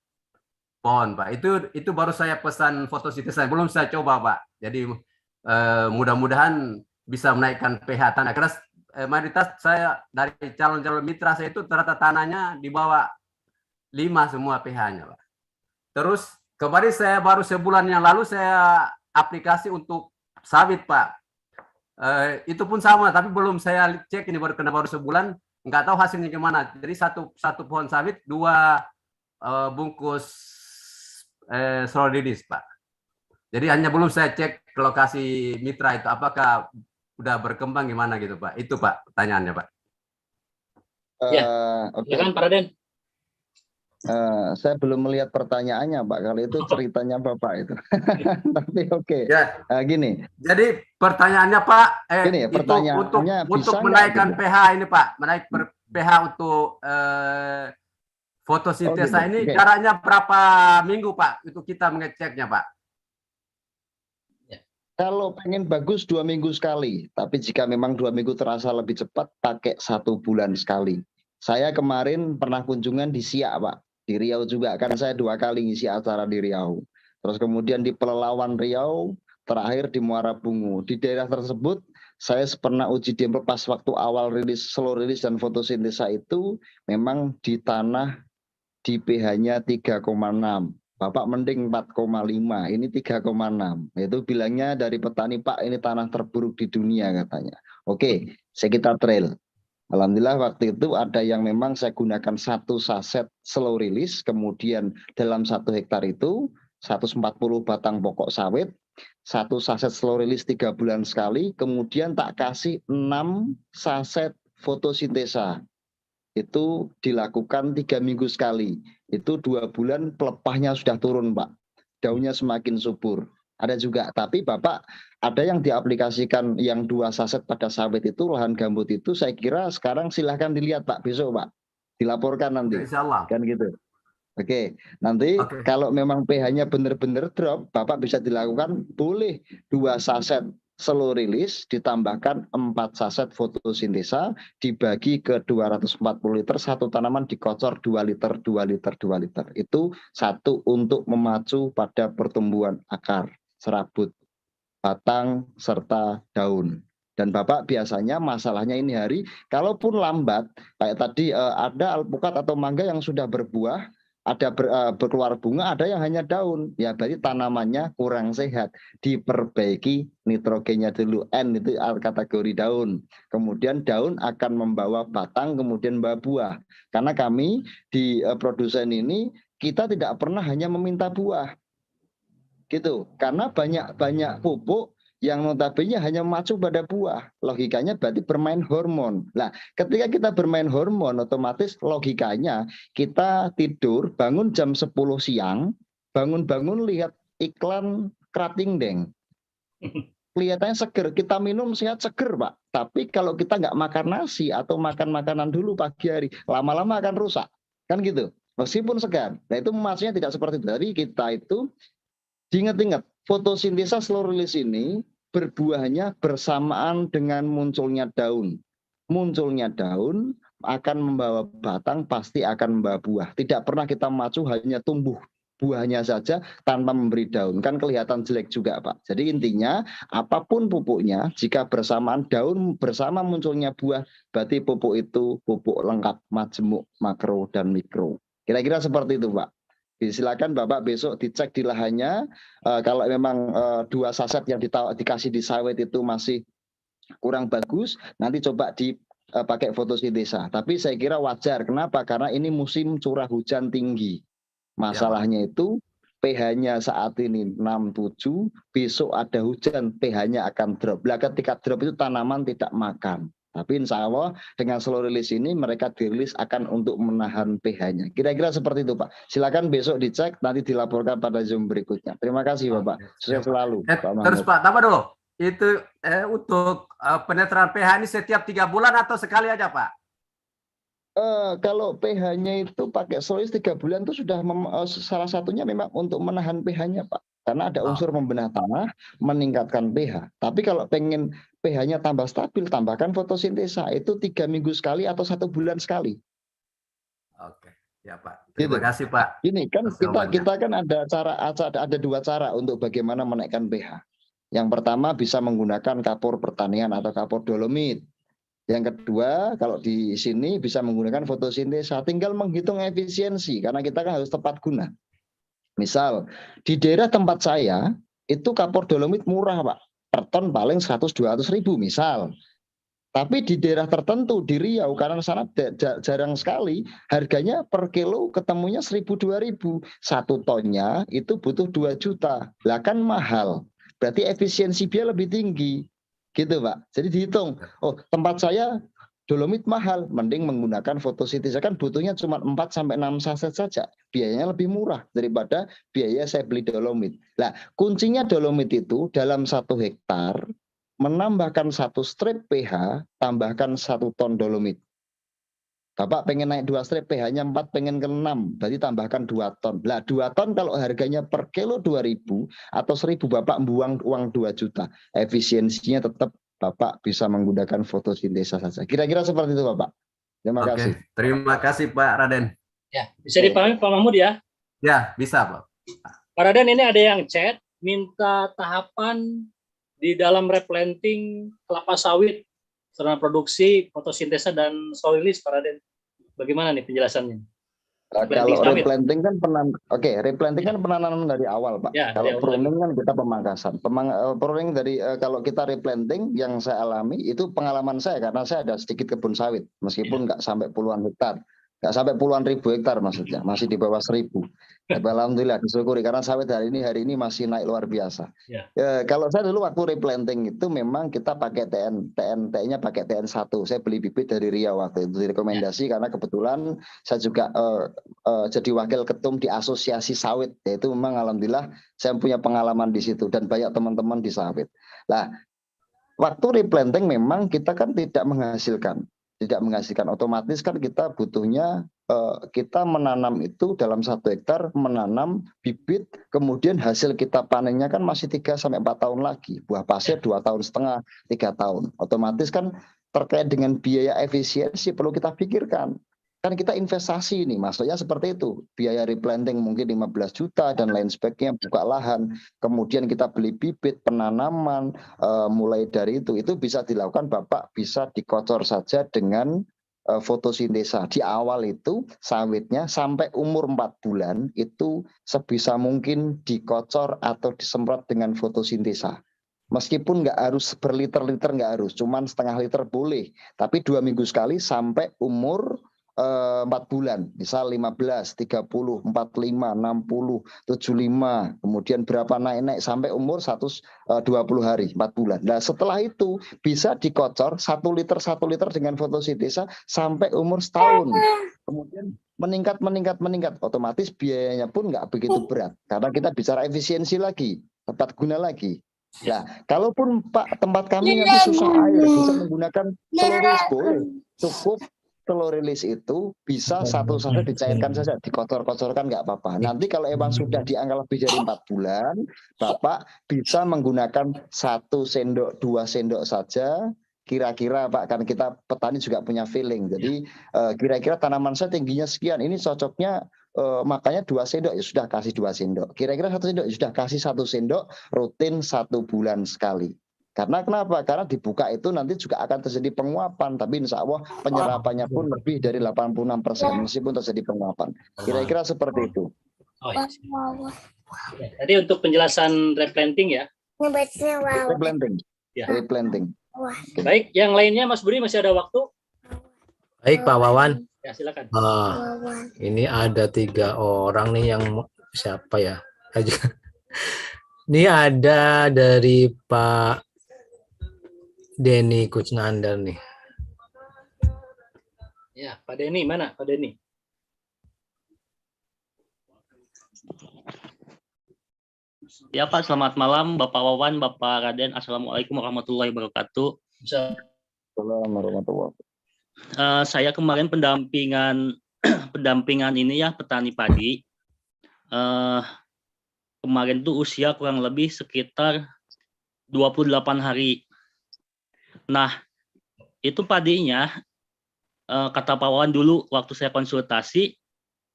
pohon, Pak. Itu baru saya pesan fotosintesa, belum saya coba, Pak. Jadi mudah-mudahan bisa menaikkan pH tanah. Karena mayoritas saya dari calon-calon mitra saya itu ternyata tanahnya di bawah 5 semua pH-nya, Pak. Terus kemarin saya baru sebulan yang lalu saya aplikasi untuk sawit, Pak. Itu pun sama, tapi belum saya cek, ini baru sebulan, nggak tahu hasilnya gimana. Jadi satu pohon sawit 2 bungkus Slorilis, Pak. Jadi hanya belum saya cek ke lokasi mitra itu, apakah udah berkembang gimana gitu, Pak. Itu, Pak, pertanyaannya, Pak. Ya, Oke. silakan Pak Raden. Saya belum melihat pertanyaannya, Pak. Kalau itu ceritanya Bapak itu. Tapi oke. Ya. Gini. Jadi pertanyaannya, Pak, Gini, itu pertanyaannya untuk bisa menaikkan nggak, pH ini, Pak, menaik pH untuk fotosintesa gitu. ini Oke. caranya berapa minggu, Pak? Itu kita mengeceknya, Pak. Kalau pengen bagus 2 minggu sekali, tapi jika memang 2 minggu terasa lebih cepat, pakai 1 bulan sekali. Saya kemarin pernah kunjungan di Siak, Pak, di Riau juga, kan saya 2 kali ngisi acara di Riau. Terus kemudian di Pelelawan Riau, terakhir di Muara Bungu. Di daerah tersebut, saya pernah uji demo pas waktu awal slow release dan fotosintesa itu, memang di tanah di pH-nya 3,6. Bapak mending 4,5, ini 3,6. Itu bilangnya dari petani, Pak, ini tanah terburuk di dunia katanya. Oke, sekitar trail. Alhamdulillah waktu itu ada yang memang saya gunakan 1 saset slow release, kemudian dalam 1 hektar itu 140 batang pokok sawit, 1 saset slow release 3 bulan sekali, kemudian tak kasih 6 saset fotosintesa. Itu dilakukan 3 minggu sekali. Itu 2 bulan pelepahnya sudah turun, Pak. Daunnya semakin subur. Ada juga, tapi Bapak ada yang diaplikasikan yang 2 saset pada sawit itu, lahan gambut itu, saya kira sekarang silahkan dilihat, Pak, besok, Pak. Dilaporkan nanti. Insya Allah. Kan gitu. Oke, nanti kalau memang pH-nya benar-benar drop, Bapak bisa dilakukan, boleh 2 saset slow release ditambahkan 4 saset fotosintesa dibagi ke 240 liter, satu tanaman dikocor 2 liter, 2 liter, 2 liter. Itu satu untuk memacu pada pertumbuhan akar, serabut, batang, serta daun. Dan Bapak biasanya masalahnya ini hari, kalaupun lambat, kayak tadi ada alpukat atau mangga yang sudah berbuah, ada berkeluar bunga, ada yang hanya daun. Ya berarti tanamannya kurang sehat. Diperbaiki nitrogennya dulu. N itu kategori daun. Kemudian daun akan membawa batang, kemudian membawa buah. Karena kami di produsen ini, kita tidak pernah hanya meminta buah. Gitu. Karena banyak pupuk yang notabene hanya memacu pada buah. Logikanya berarti bermain hormon. Nah, ketika kita bermain hormon, otomatis logikanya kita tidur, bangun jam 10 siang, bangun-bangun lihat iklan kerating deng. Kelihatannya seger, kita minum sehat seger, Pak. Tapi kalau kita nggak makan nasi atau makan makanan dulu pagi hari, lama-lama akan rusak. Kan gitu. Meskipun segar. Nah, itu maksudnya tidak seperti itu. Jadi kita itu diingat-ingat, fotosintesa slow release ini berbuahnya bersamaan dengan munculnya daun. Munculnya daun akan membawa batang, pasti akan membawa buah. Tidak pernah kita memacu hanya tumbuh buahnya saja tanpa memberi daun. Kan kelihatan jelek juga, Pak. Jadi intinya, apapun pupuknya, jika bersamaan daun bersama munculnya buah, berarti pupuk itu pupuk lengkap, majemuk, makro, dan mikro. Kira-kira seperti itu, Pak. Silakan Bapak besok dicek di lahannya. Kalau memang 2 saset yang dikasih di sawit itu masih kurang bagus, nanti coba dipakai fotosintesa. Tapi saya kira wajar. Kenapa? Karena ini musim curah hujan tinggi. Masalahnya itu pH-nya saat ini 6,7, besok ada hujan, pH-nya akan drop. Ketika drop itu tanaman tidak makan. Tapi insya Allah dengan slow release ini mereka dirilis akan untuk menahan pH-nya. Kira-kira seperti itu Pak. Silakan besok dicek, nanti dilaporkan pada Zoom berikutnya. Terima kasih Bapak. Sukses selalu. Pak Terus Mahmud. Pak, tambah dulu. Itu untuk penetraan pH ini setiap 3 bulan atau sekali aja Pak? Kalau pH-nya itu pakai slow release 3 bulan itu sudah salah satunya memang untuk menahan pH-nya Pak. Karena ada unsur membenah tanah, meningkatkan pH. Tapi kalau pengen pH-nya tambah stabil, tambahkan fotosintesa. Itu 3 minggu sekali atau 1 bulan sekali. Oke, ya Pak. Terima kasih Pak. Ini kan atas kita kan ada 2 cara untuk bagaimana menaikkan pH. Yang pertama bisa menggunakan kapur pertanian atau kapur dolomit. Yang kedua, kalau di sini bisa menggunakan fotosintesa. Tinggal menghitung efisiensi karena kita kan harus tepat guna. Misal di daerah tempat saya itu kapur dolomit murah Pak, per ton paling 100-200 ribu misal. Tapi di daerah tertentu di Riau karena sana jarang sekali harganya per kilo ketemunya 1.000-2.000. 1 tonnya itu butuh 2 juta. Lah kan mahal. Berarti efisiensi dia lebih tinggi. Gitu Pak. Jadi dihitung, oh tempat saya dolomit mahal, mending menggunakan fotosintesa kan butuhnya cuma 4-6 saset saja. Biayanya lebih murah daripada biaya saya beli dolomit. Nah, kuncinya dolomit itu dalam 1 hektar menambahkan 1 strip pH, tambahkan 1 ton dolomit. Bapak pengen naik 2 strip pH-nya 4, pengen ke 6, berarti tambahkan 2 ton. Lah 2 ton kalau harganya per kilo 2.000 atau 1.000 Bapak buang uang 2 juta. Efisiensinya tetap Bapak bisa menggunakan fotosintesa saja. Kira-kira seperti itu Bapak. Terima kasih. Terima kasih Pak Raden. Ya, bisa dipahami Pak Mahmud ya? Ya, bisa Pak. Pak Raden, ini ada yang chat minta tahapan di dalam replanting kelapa sawit selama produksi fotosintesa dan slow release Pak Raden. Bagaimana nih penjelasannya? Kalau replanting kan replanting kan penanaman dari awal Pak. Ya, kalau pruning kan kita pemangkasan. Pruning dari kalau kita replanting yang saya alami itu pengalaman saya karena saya ada sedikit kebun sawit meskipun nggak sampai puluhan hektar. Nggak sampai puluhan ribu hektar maksudnya, masih di bawah 1.000. Alhamdulillah disyukuri karena sawit hari ini masih naik luar biasa. Ya. Kalau saya dulu waktu replanting itu memang kita pakai TN-nya pakai TN1. Saya beli bibit dari Riau waktu itu direkomendasi karena kebetulan saya juga jadi wakil ketum di asosiasi sawit. Yaitu memang alhamdulillah saya punya pengalaman di situ dan banyak teman-teman di sawit. Nah, waktu replanting memang kita kan tidak menghasilkan otomatis kan kita butuhnya kita menanam itu dalam 1 hektar menanam bibit kemudian hasil kita panennya kan masih 3-4 tahun lagi, buah pasir 2,5 tahun 3 tahun. Otomatis kan terkait dengan biaya efisiensi perlu kita pikirkan. Kan kita investasi ini, maksudnya seperti itu. Biaya replanting mungkin 15 juta dan lain sebagainya, buka lahan. Kemudian kita beli bibit, penanaman, mulai dari itu bisa dilakukan Bapak bisa dikocor saja dengan fotosintesa. Di awal itu sawitnya sampai umur 4 bulan itu sebisa mungkin dikocor atau disemprot dengan fotosintesa. Meskipun nggak harus berliter-liter, nggak harus, cuman setengah liter boleh. Tapi 2 minggu sekali sampai umur 4 bulan, misal 15, 30, 45, 60, 75, kemudian berapa naik sampai umur 120 hari, 4 bulan. Nah setelah itu bisa dikocor 1 liter dengan fotosintesa sampai umur setahun. Kemudian meningkat, otomatis biayanya pun nggak begitu berat. Karena kita bicara efisiensi lagi, tepat guna lagi. Nah, kalaupun Pak tempat kami nanti susah air, bisa menggunakan slow release boleh, cukup slow release itu bisa 1 saset dicairkan saja, dikocor-kocorkan nggak apa-apa. Nanti kalau emang sudah di angka lebih dari 4 bulan, Bapak bisa menggunakan 1 sendok, 2 sendok saja. Kira-kira Pak, kan kita petani juga punya feeling. Jadi kira-kira tanaman saya tingginya sekian, ini cocoknya makanya 2 sendok ya sudah kasih 2 sendok. Kira-kira 1 sendok ya sudah kasih 1 sendok rutin 1 bulan sekali. Karena kenapa? Karena dibuka itu nanti juga akan terjadi penguapan, tapi insya Allah penyerapannya pun lebih dari 86% meskipun terjadi penguapan. Kira-kira seperti itu. Oh, ya. Tadi untuk penjelasan replanting ya. Replanting. Ya. Replanting. Baik, yang lainnya Mas Budi masih ada waktu? Baik Pak Wawan. Ya silakan. Ini ada 3 orang nih yang siapa ya? Ini ada dari Pak Denny Kusnandar nih. Denny mana? Pak Denny. Ya Pak, selamat malam Bapak Wawan, Bapak Raden. Assalamualaikum warahmatullahi wabarakatuh. Assalamualaikum warahmatullahi wabarakatuh. Saya kemarin pendampingan ini ya petani padi. Kemarin tuh usia kurang lebih sekitar 28 hari. Nah, itu padinya kata Pak Wawan dulu waktu saya konsultasi,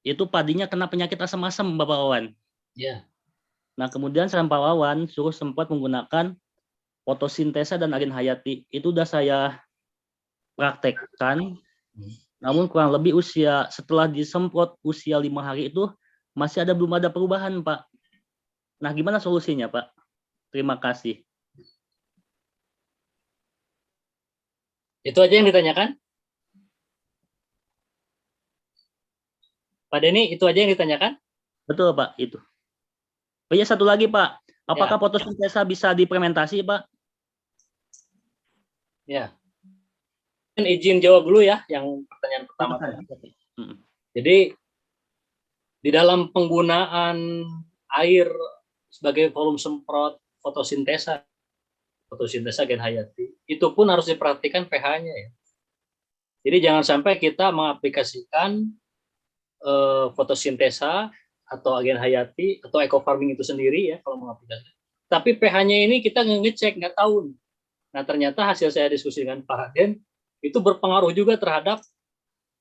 itu padinya kena penyakit asam-asam Bapak Wawan. Ya. Nah, kemudian saya Pak Wawan suruh sempat menggunakan fotosintesa dan agen hayati. Itu udah saya praktekkan. Namun kurang lebih setelah disemprot usia 5 hari itu belum ada perubahan, Pak. Nah, gimana solusinya, Pak? Terima kasih. Itu aja yang ditanyakan? Pak Denny, itu aja yang ditanyakan? Betul, Pak, itu. Oh iya, satu lagi, Pak. Apakah fotosintesa bisa difermentasi, Pak? Ya. Izin jawab dulu ya, yang pertanyaan pertama. Jadi, di dalam penggunaan air sebagai volume semprot fotosintesa gen hayati, itu pun harus diperhatikan pH-nya ya. Jadi jangan sampai kita mengaplikasikan fotosintesa atau agen hayati atau eco farming itu sendiri ya kalau mengaplikasikan. Tapi pH-nya ini kita ngecek, nggak tahu. Nah ternyata hasil saya diskusi dengan Pak Raden itu berpengaruh juga terhadap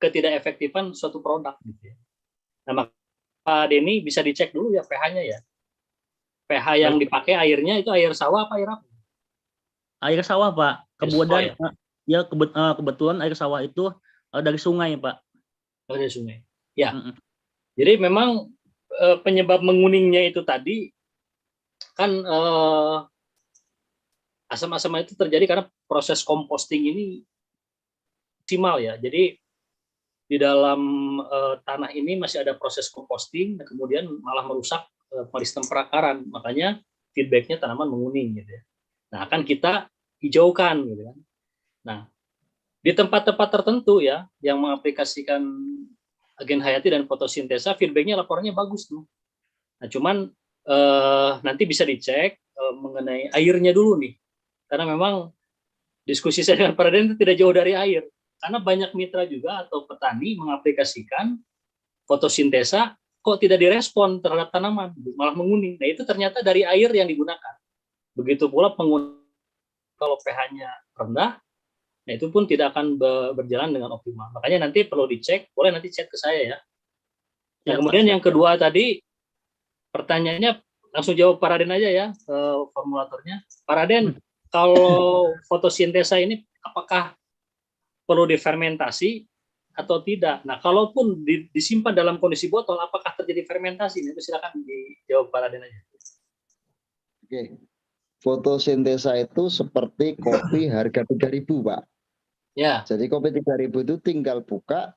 ketidakefektifan suatu produk. Gitu ya. Nah Pak Denny bisa dicek dulu ya pH-nya ya. pH yang dipakai airnya itu air sawah apa air apa? Air sawah, Pak. Kemudian kebetulan air sawah itu dari sungai, Pak. Dari sungai. Ya. Jadi memang penyebab menguningnya itu tadi kan asam-asam itu terjadi karena proses composting ini maksimal ya. Jadi di dalam tanah ini masih ada proses composting, dan kemudian malah merusak sistem perakaran. Makanya feedbacknya tanaman menguning gitu ya. Nah, akan kita hijaukan gitu kan. Nah, di tempat-tempat tertentu ya yang mengaplikasikan agen hayati dan fotosintesa, feedbacknya laporannya bagus tuh. Nah, cuman nanti bisa dicek mengenai airnya dulu nih, karena memang diskusi saya dengan Pak Raden itu tidak jauh dari air, karena banyak mitra juga atau petani mengaplikasikan fotosintesa kok tidak direspon terhadap tanaman, malah menguning. Nah itu ternyata dari air yang digunakan. Begitu pula penggunaan kalau pH-nya rendah, nah itu pun tidak akan berjalan dengan optimal. Makanya nanti perlu dicek, boleh nanti chat ke saya ya. Nah, kemudian yang kedua tadi, pertanyaannya langsung jawab Pak Raden aja ya, formulatornya. Pak Raden, kalau fotosintesa ini apakah perlu difermentasi atau tidak? Nah, kalaupun disimpan dalam kondisi botol, apakah terjadi fermentasi? Itu silakan dijawab Pak Raden aja. Oke. Fotosintesa itu seperti kopi harga 3.000, Pak. Ya. Jadi kopi 3.000 itu tinggal buka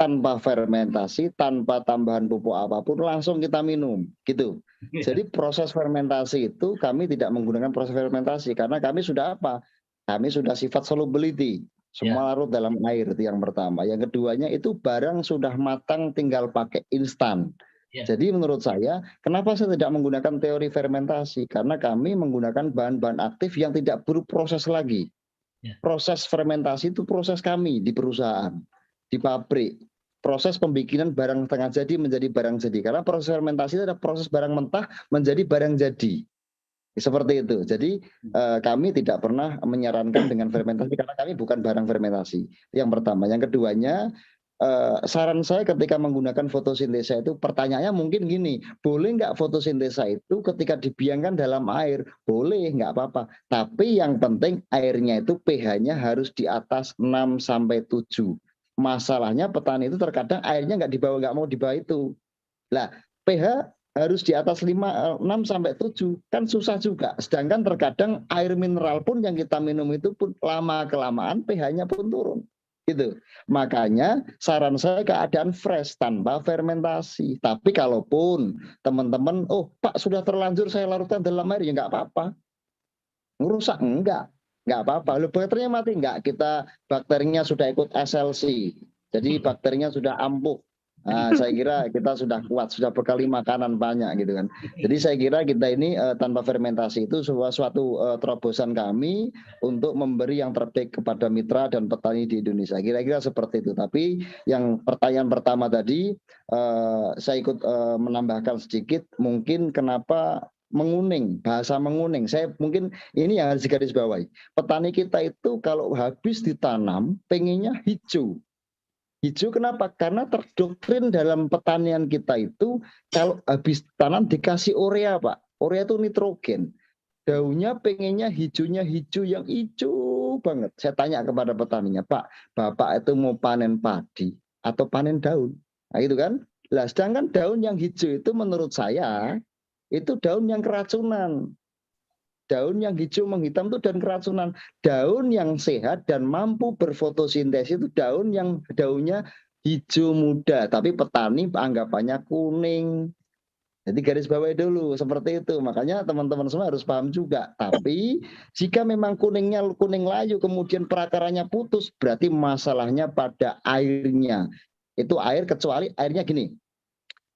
tanpa fermentasi, tanpa tambahan pupuk apapun, langsung kita minum, gitu. Jadi proses fermentasi itu kami tidak menggunakan proses fermentasi karena kami sudah apa? Kami sudah sifat solubility, semua larut dalam air, itu yang pertama. Yang keduanya itu barang sudah matang tinggal pakai instan. Jadi menurut saya, kenapa saya tidak menggunakan teori fermentasi? Karena kami menggunakan bahan-bahan aktif yang tidak perlu proses lagi. Proses fermentasi itu proses kami di perusahaan, di pabrik. Proses pembikinan barang setengah jadi menjadi barang jadi. Karena proses fermentasi itu adalah proses barang mentah menjadi barang jadi. Seperti itu. Jadi kami tidak pernah menyarankan dengan fermentasi karena kami bukan barang fermentasi. Yang pertama. Yang keduanya, saran saya ketika menggunakan fotosintesa itu pertanyaannya mungkin gini, boleh nggak fotosintesa itu ketika dibiarkan dalam air? Boleh, nggak apa-apa. Tapi yang penting airnya itu pH-nya harus di atas 6-7. Masalahnya petani itu terkadang airnya nggak mau dibawa itu. Nah, pH harus di atas 6-7 kan susah juga. Sedangkan terkadang air mineral pun yang kita minum itu pun lama-kelamaan pH-nya pun turun. Gitu. Makanya saran saya keadaan fresh tanpa fermentasi. Tapi kalaupun teman-teman, oh Pak sudah terlanjur saya larutkan dalam air, ya nggak apa-apa. Ngerusak nggak apa-apa. Lalu bakterinya mati nggak? Bakterinya sudah ikut SLC. Jadi bakterinya sudah ampuh. Nah, saya kira kita sudah kuat, sudah bekali makanan banyak gitu kan. Jadi saya kira kita ini tanpa fermentasi itu suatu terobosan kami untuk memberi yang terbaik kepada mitra dan petani di Indonesia. Kira-kira seperti itu. Tapi yang pertanyaan pertama tadi saya ikut menambahkan sedikit, mungkin kenapa menguning, bahasa menguning. Saya mungkin ini yang harus digarisbawahi. Petani kita itu kalau habis ditanam pengennya hijau. Hijau kenapa? Karena terdoktrin dalam pertanian kita itu kalau habis tanam dikasih urea, Pak. Urea itu nitrogen. Daunnya pengennya hijaunya hijau yang hijau banget. Saya tanya kepada petaninya, Pak, Bapak itu mau panen padi atau panen daun? Nah itu kan. Lah sedangkan daun yang hijau itu menurut saya itu daun yang keracunan. Daun yang hijau menghitam itu daun keracunan. Daun yang sehat dan mampu berfotosintesis itu daun yang daunnya hijau muda, tapi petani anggapannya kuning. Jadi garis bawahi dulu seperti itu. Makanya teman-teman semua harus paham juga. Tapi jika memang kuningnya kuning layu kemudian perakaranya putus, berarti masalahnya pada airnya. Itu air, kecuali airnya gini.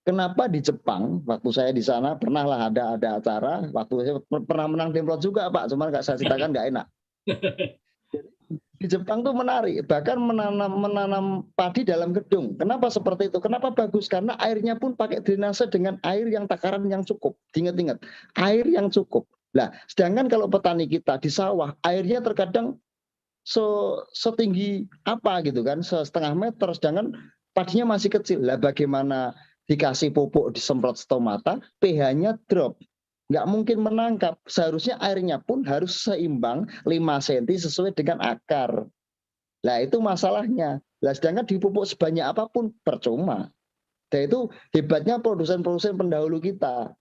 Kenapa di Jepang, waktu saya di sana pernahlah ada acara, waktu saya pernah menang Demplot juga Pak, cuman nggak saya ceritakan nggak enak. Di Jepang tuh menarik, bahkan menanam padi dalam gedung. Kenapa seperti itu? Kenapa bagus? Karena airnya pun pakai drainase dengan air yang takaran yang cukup. Ingat-ingat, air yang cukup. Nah, sedangkan kalau petani kita di sawah, airnya terkadang setinggi apa gitu kan, setengah meter, sedangkan padinya masih kecil. Lah bagaimana dikasih pupuk disemprot stomata, pH-nya drop. Nggak mungkin menangkap. Seharusnya airnya pun harus seimbang 5 cm sesuai dengan akar. Nah itu masalahnya. Nah sedangkan dipupuk sebanyak apapun percuma. Dan itu hebatnya produsen-produsen pendahulu kita.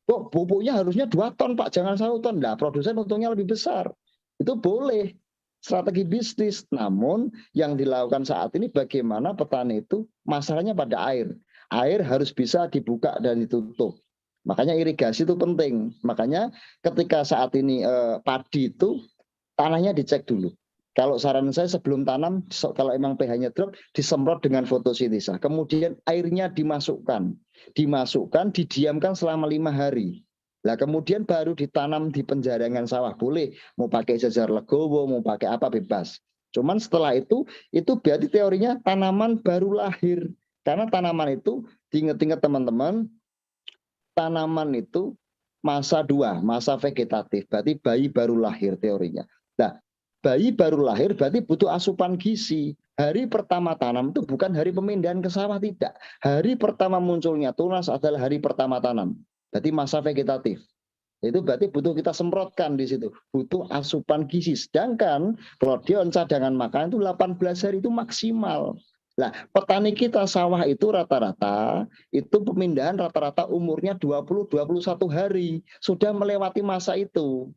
Kok pupuknya harusnya 2 ton Pak, jangan 1 ton. Nah produsen untungnya lebih besar. Itu boleh. Strategi bisnis. Namun yang dilakukan saat ini bagaimana petani itu masalahnya pada air. Air harus bisa dibuka dan ditutup. Makanya irigasi itu penting. Makanya ketika saat ini padi itu tanahnya dicek dulu. Kalau saran saya sebelum tanam, kalau emang pH-nya drop, disemprot dengan fotosintesa. Kemudian airnya dimasukkan. Didiamkan selama 5 hari. Nah kemudian baru ditanam di penjaringan sawah. Boleh, mau pakai jajar legowo, mau pakai apa bebas. Cuman setelah itu berarti teorinya tanaman baru lahir. Karena tanaman itu, diingat-ingat teman-teman, tanaman itu masa 2, masa vegetatif. Berarti bayi baru lahir teorinya. Nah, bayi baru lahir berarti butuh asupan gizi. Hari pertama tanam itu bukan hari pemindahan ke sawah, tidak. Hari pertama munculnya tunas adalah hari pertama tanam. Berarti masa vegetatif. Itu berarti butuh kita semprotkan di situ. Butuh asupan gizi. Sedangkan prodion cadangan makan itu 18 hari itu maksimal. Nah, petani kita sawah itu rata-rata itu pemindahan rata-rata umurnya 20-21 hari. Sudah melewati masa itu.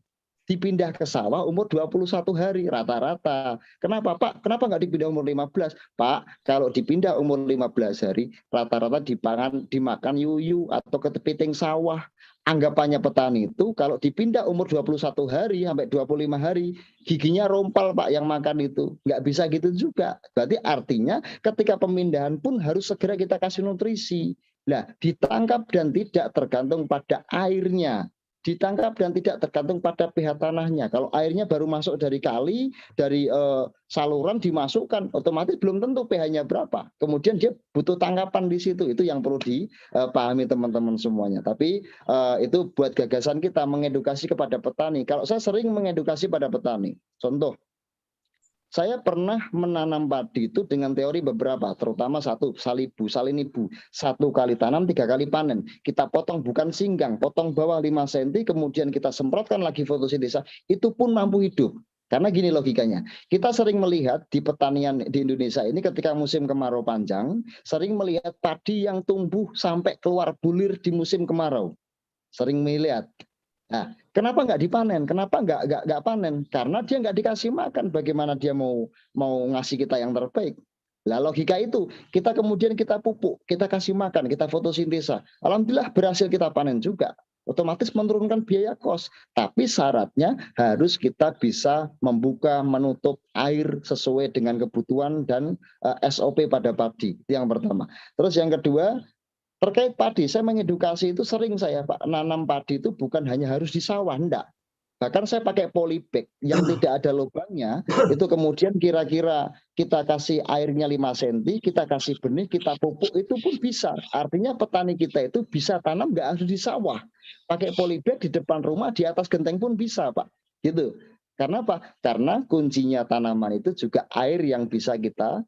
Dipindah ke sawah umur 21 hari rata-rata. Kenapa Pak? Kenapa nggak dipindah umur 15? Pak, kalau dipindah umur 15 hari rata-rata dimakan yuyu atau kepiting sawah. Anggapannya petani itu kalau dipindah umur 21 hari sampai 25 hari, giginya rompal Pak yang makan itu. Nggak bisa gitu juga. Berarti artinya ketika pemindahan pun harus segera kita kasih nutrisi. Nah, ditangkap dan tidak tergantung pada airnya. Ditangkap dan tidak tergantung pada pH tanahnya. Kalau airnya baru masuk dari kali, dari saluran dimasukkan, otomatis belum tentu pH-nya berapa. Kemudian dia butuh tangkapan di situ. Itu yang perlu dipahami teman-teman semuanya. Tapi itu buat gagasan kita mengedukasi kepada petani. Kalau saya sering mengedukasi pada petani. Contoh, saya pernah menanam padi itu dengan teori beberapa, terutama 1, salinibu. 1 kali tanam, 3 kali panen. Kita potong bukan singgang, potong bawah 5 cm, kemudian kita semprotkan lagi fotosintesa, itu pun mampu hidup. Karena gini logikanya, kita sering melihat di pertanian di Indonesia ini ketika musim kemarau panjang, sering melihat padi yang tumbuh sampai keluar bulir di musim kemarau. Sering melihat. Nah, kenapa nggak dipanen? Kenapa nggak panen? Karena dia nggak dikasih makan. Bagaimana dia mau ngasih kita yang terbaik? Lah logika itu kita kemudian kita pupuk, kita kasih makan, kita fotosintesa. Alhamdulillah berhasil kita panen juga. otomatis menurunkan biaya kos. Tapi syaratnya harus kita bisa membuka, menutup air sesuai dengan kebutuhan dan SOP pada padi. Itu yang pertama. Terus yang kedua, terkait padi, saya mengedukasi itu sering saya Pak, nanam padi itu bukan hanya harus di sawah, enggak. Bahkan saya pakai polybag yang tidak ada lubangnya, itu kemudian kira-kira kita kasih airnya 5 cm, kita kasih benih, kita pupuk, itu pun bisa. Artinya petani kita itu bisa tanam nggak harus di sawah. Pakai polybag di depan rumah, di atas genteng pun bisa Pak. Gitu. Karena apa? Karena kuncinya tanaman itu juga air yang bisa kita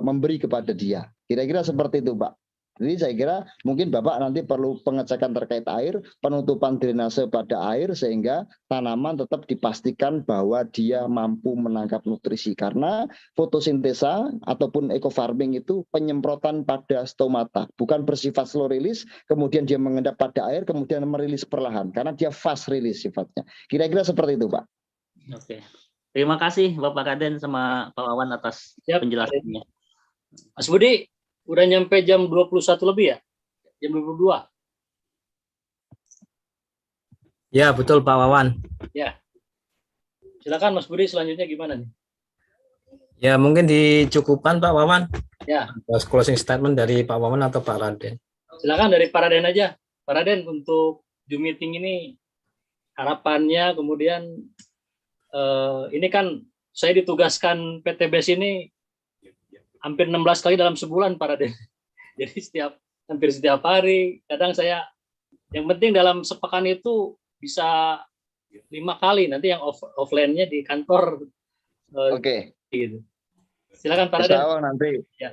memberi kepada dia. Kira-kira seperti itu Pak. Jadi saya kira mungkin Bapak nanti perlu pengecekan terkait air, penutupan drainase pada air sehingga tanaman tetap dipastikan bahwa dia mampu menangkap nutrisi. Karena fotosintesa ataupun eco farming itu penyemprotan pada stomata, bukan bersifat slow release, kemudian dia mengendap pada air, kemudian merilis perlahan, karena dia fast release sifatnya. Kira-kira seperti itu Pak. Oke. Terima kasih Bapak Kaden sama Pak Wawan atas penjelasannya. Mas Budi, udah nyampe jam 21 lebih ya? Jam 22? Ya, betul Pak Wawan. Ya. Silakan Mas Budi, selanjutnya gimana nih? Ya, mungkin dicukupkan Pak Wawan. Ya. Closing statement dari Pak Wawan atau Pak Raden. Silakan dari Pak Raden aja. Pak Raden, untuk Zoom meeting ini harapannya, kemudian ini kan saya ditugaskan PTBS ini hampir 16 kali dalam sebulan Pak Raden. Jadi hampir setiap hari, kadang saya, yang penting dalam sepekan itu bisa 5 kali, nanti yang offline-nya di kantor. Oke. Gitu. Silakan Pak Raden. Nanti ya.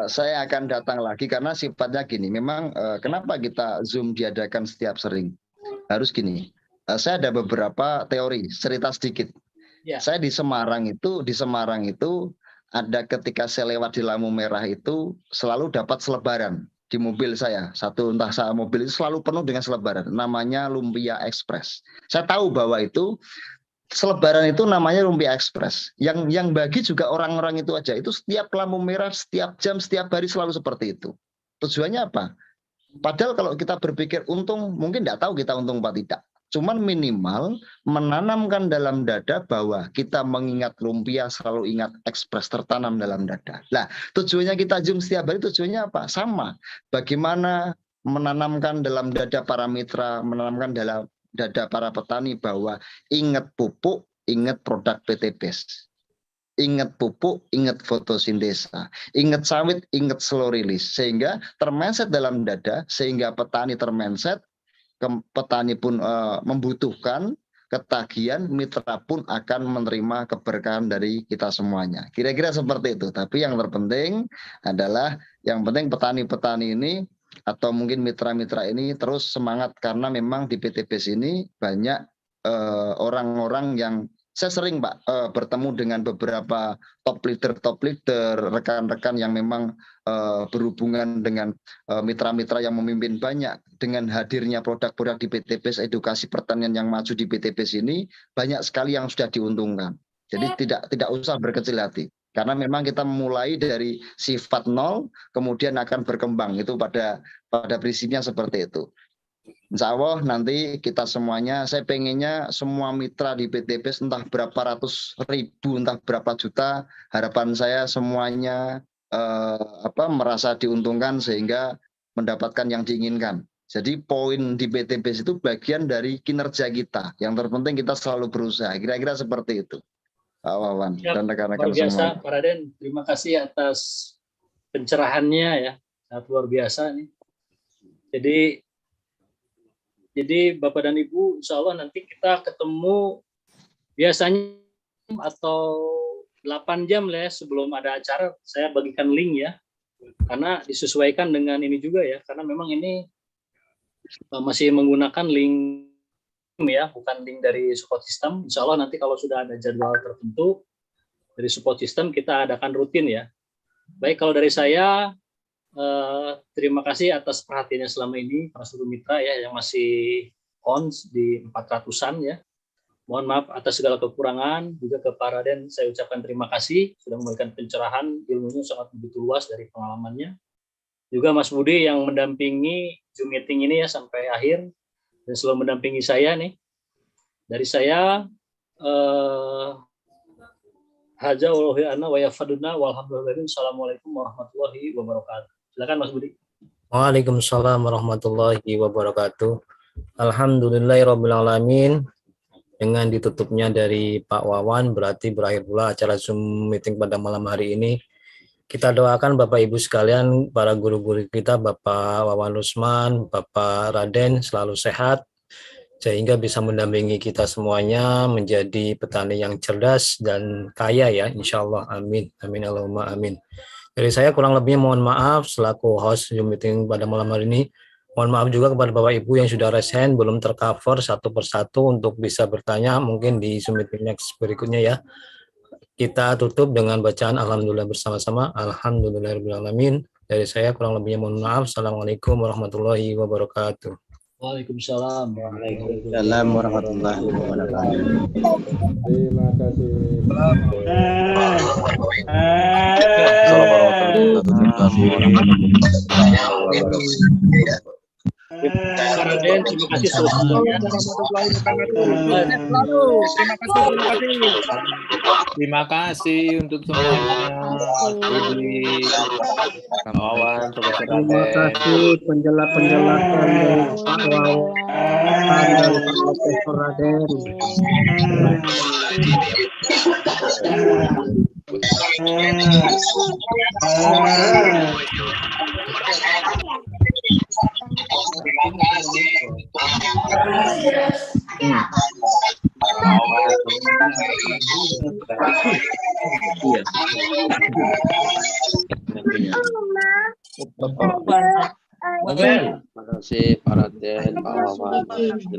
Saya akan datang lagi karena sifatnya gini. Memang kenapa kita Zoom diadakan setiap sering? Harus gini. Saya ada beberapa teori, cerita sedikit. Ya. Saya di Semarang itu ada ketika saya lewat di lampu merah itu selalu dapat selebaran di mobil saya. Entah saya mobil itu selalu penuh dengan selebaran. Namanya Lumpia Express. Saya tahu bahwa itu selebaran itu namanya Lumpia Express. Yang bagi juga orang-orang itu aja. Itu setiap lampu merah, setiap jam, setiap hari selalu seperti itu. Tujuannya apa? Padahal kalau kita berpikir untung, mungkin tidak tahu kita untung apa tidak. Cuman minimal menanamkan dalam dada bahwa kita mengingat lumpia, selalu ingat ekspres tertanam dalam dada. Nah, tujuannya kita Zoom setiap hari, tujuannya apa? Sama. Bagaimana menanamkan dalam dada para mitra, menanamkan dalam dada para petani bahwa ingat pupuk, ingat produk PTBS. Ingat pupuk, ingat fotosintesa. Ingat sawit, ingat slow release. Sehingga termenset dalam dada, sehingga petani termenset, petani pun membutuhkan ketagihan, mitra pun akan menerima keberkahan dari kita semuanya. Kira-kira seperti itu. Tapi yang terpenting adalah, yang penting petani-petani ini atau mungkin mitra-mitra ini terus semangat, karena memang di PTBS ini banyak orang-orang yang saya sering Pak bertemu dengan beberapa top leader, rekan-rekan yang memang berhubungan dengan mitra-mitra yang memimpin banyak. Dengan hadirnya produk-produk di PTBS, edukasi pertanian yang maju di PTBS ini, banyak sekali yang sudah diuntungkan. Jadi tidak usah berkecil hati. Karena memang kita mulai dari sifat nol, kemudian akan berkembang. Itu pada prinsipnya seperti itu. Insya Allah nanti kita semuanya, saya pengennya semua mitra di PTBS entah berapa ratus ribu, entah berapa juta, harapan saya semuanya merasa diuntungkan sehingga mendapatkan yang diinginkan. Jadi poin di PTBS itu bagian dari kinerja kita. Yang terpenting kita selalu berusaha. Kira-kira seperti itu. Pak Wawan dan rekan-rekan semua. Pak Raden, terima kasih atas pencerahannya ya, sangat luar biasa nih. Jadi Bapak dan Ibu, insya Allah nanti kita ketemu biasanya atau 8 jam lah ya sebelum ada acara, saya bagikan link ya, karena disesuaikan dengan ini juga ya, karena memang ini masih menggunakan link ya, bukan link dari support system. Insya Allah nanti kalau sudah ada jadwal tertentu dari support system kita adakan rutin ya. Baik, kalau dari saya terima kasih atas perhatiannya selama ini para seluruh mitra ya yang masih on di 400-an ya. Mohon maaf atas segala kekurangan. Juga ke Pak Raden saya ucapkan terima kasih sudah memberikan pencerahan, ilmunya sangat begitu luas dari pengalamannya. Juga Mas Budi yang mendampingi Zoom meeting ini ya sampai akhir. dan selalu mendampingi saya nih. Dari saya haja wallahi ana wa yafaduna walhamdulillah. Assalamualaikum warahmatullahi wabarakatuh. Silakan Mas Budi. Waalaikumsalam warahmatullahi wabarakatuh. Alhamdulillahirabbil alamin. Dengan ditutupnya dari Pak Wawan berarti berakhir pula acara Zoom meeting pada malam hari ini. Kita doakan Bapak Ibu sekalian, para guru-guru kita, Bapak Wawan Rusman, Bapak Raden selalu sehat sehingga bisa mendampingi kita semuanya menjadi petani yang cerdas dan kaya ya, insya Allah. Amin. Amin Allahumma amin. Dari saya kurang lebihnya mohon maaf selaku host Zoom meeting pada malam hari ini. Mohon maaf juga kepada Bapak Ibu yang sudah raise hand belum tercover satu persatu untuk bisa bertanya mungkin di Zoom meeting next berikutnya ya. Kita tutup dengan bacaan alhamdulillah bersama-sama. Alhamdulillahirobbilalamin. Dari saya kurang lebihnya mohon maaf. Assalamualaikum warahmatullahi wabarakatuh. Waalaikumsalam. Waalaikumsalam warahmatullahi wabarakatuh. Terima kasih. Raden, terima kasih semuanya. Terima kasih untuk semuanya. Kawan, terima kasih penjelasan dari Pak Wawan dan Pak Profesor Raden. Terima kasih Pak Raden, Pak Wawan. Assalamualaikum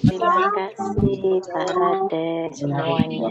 Terima kasih Pak Raden semuanya.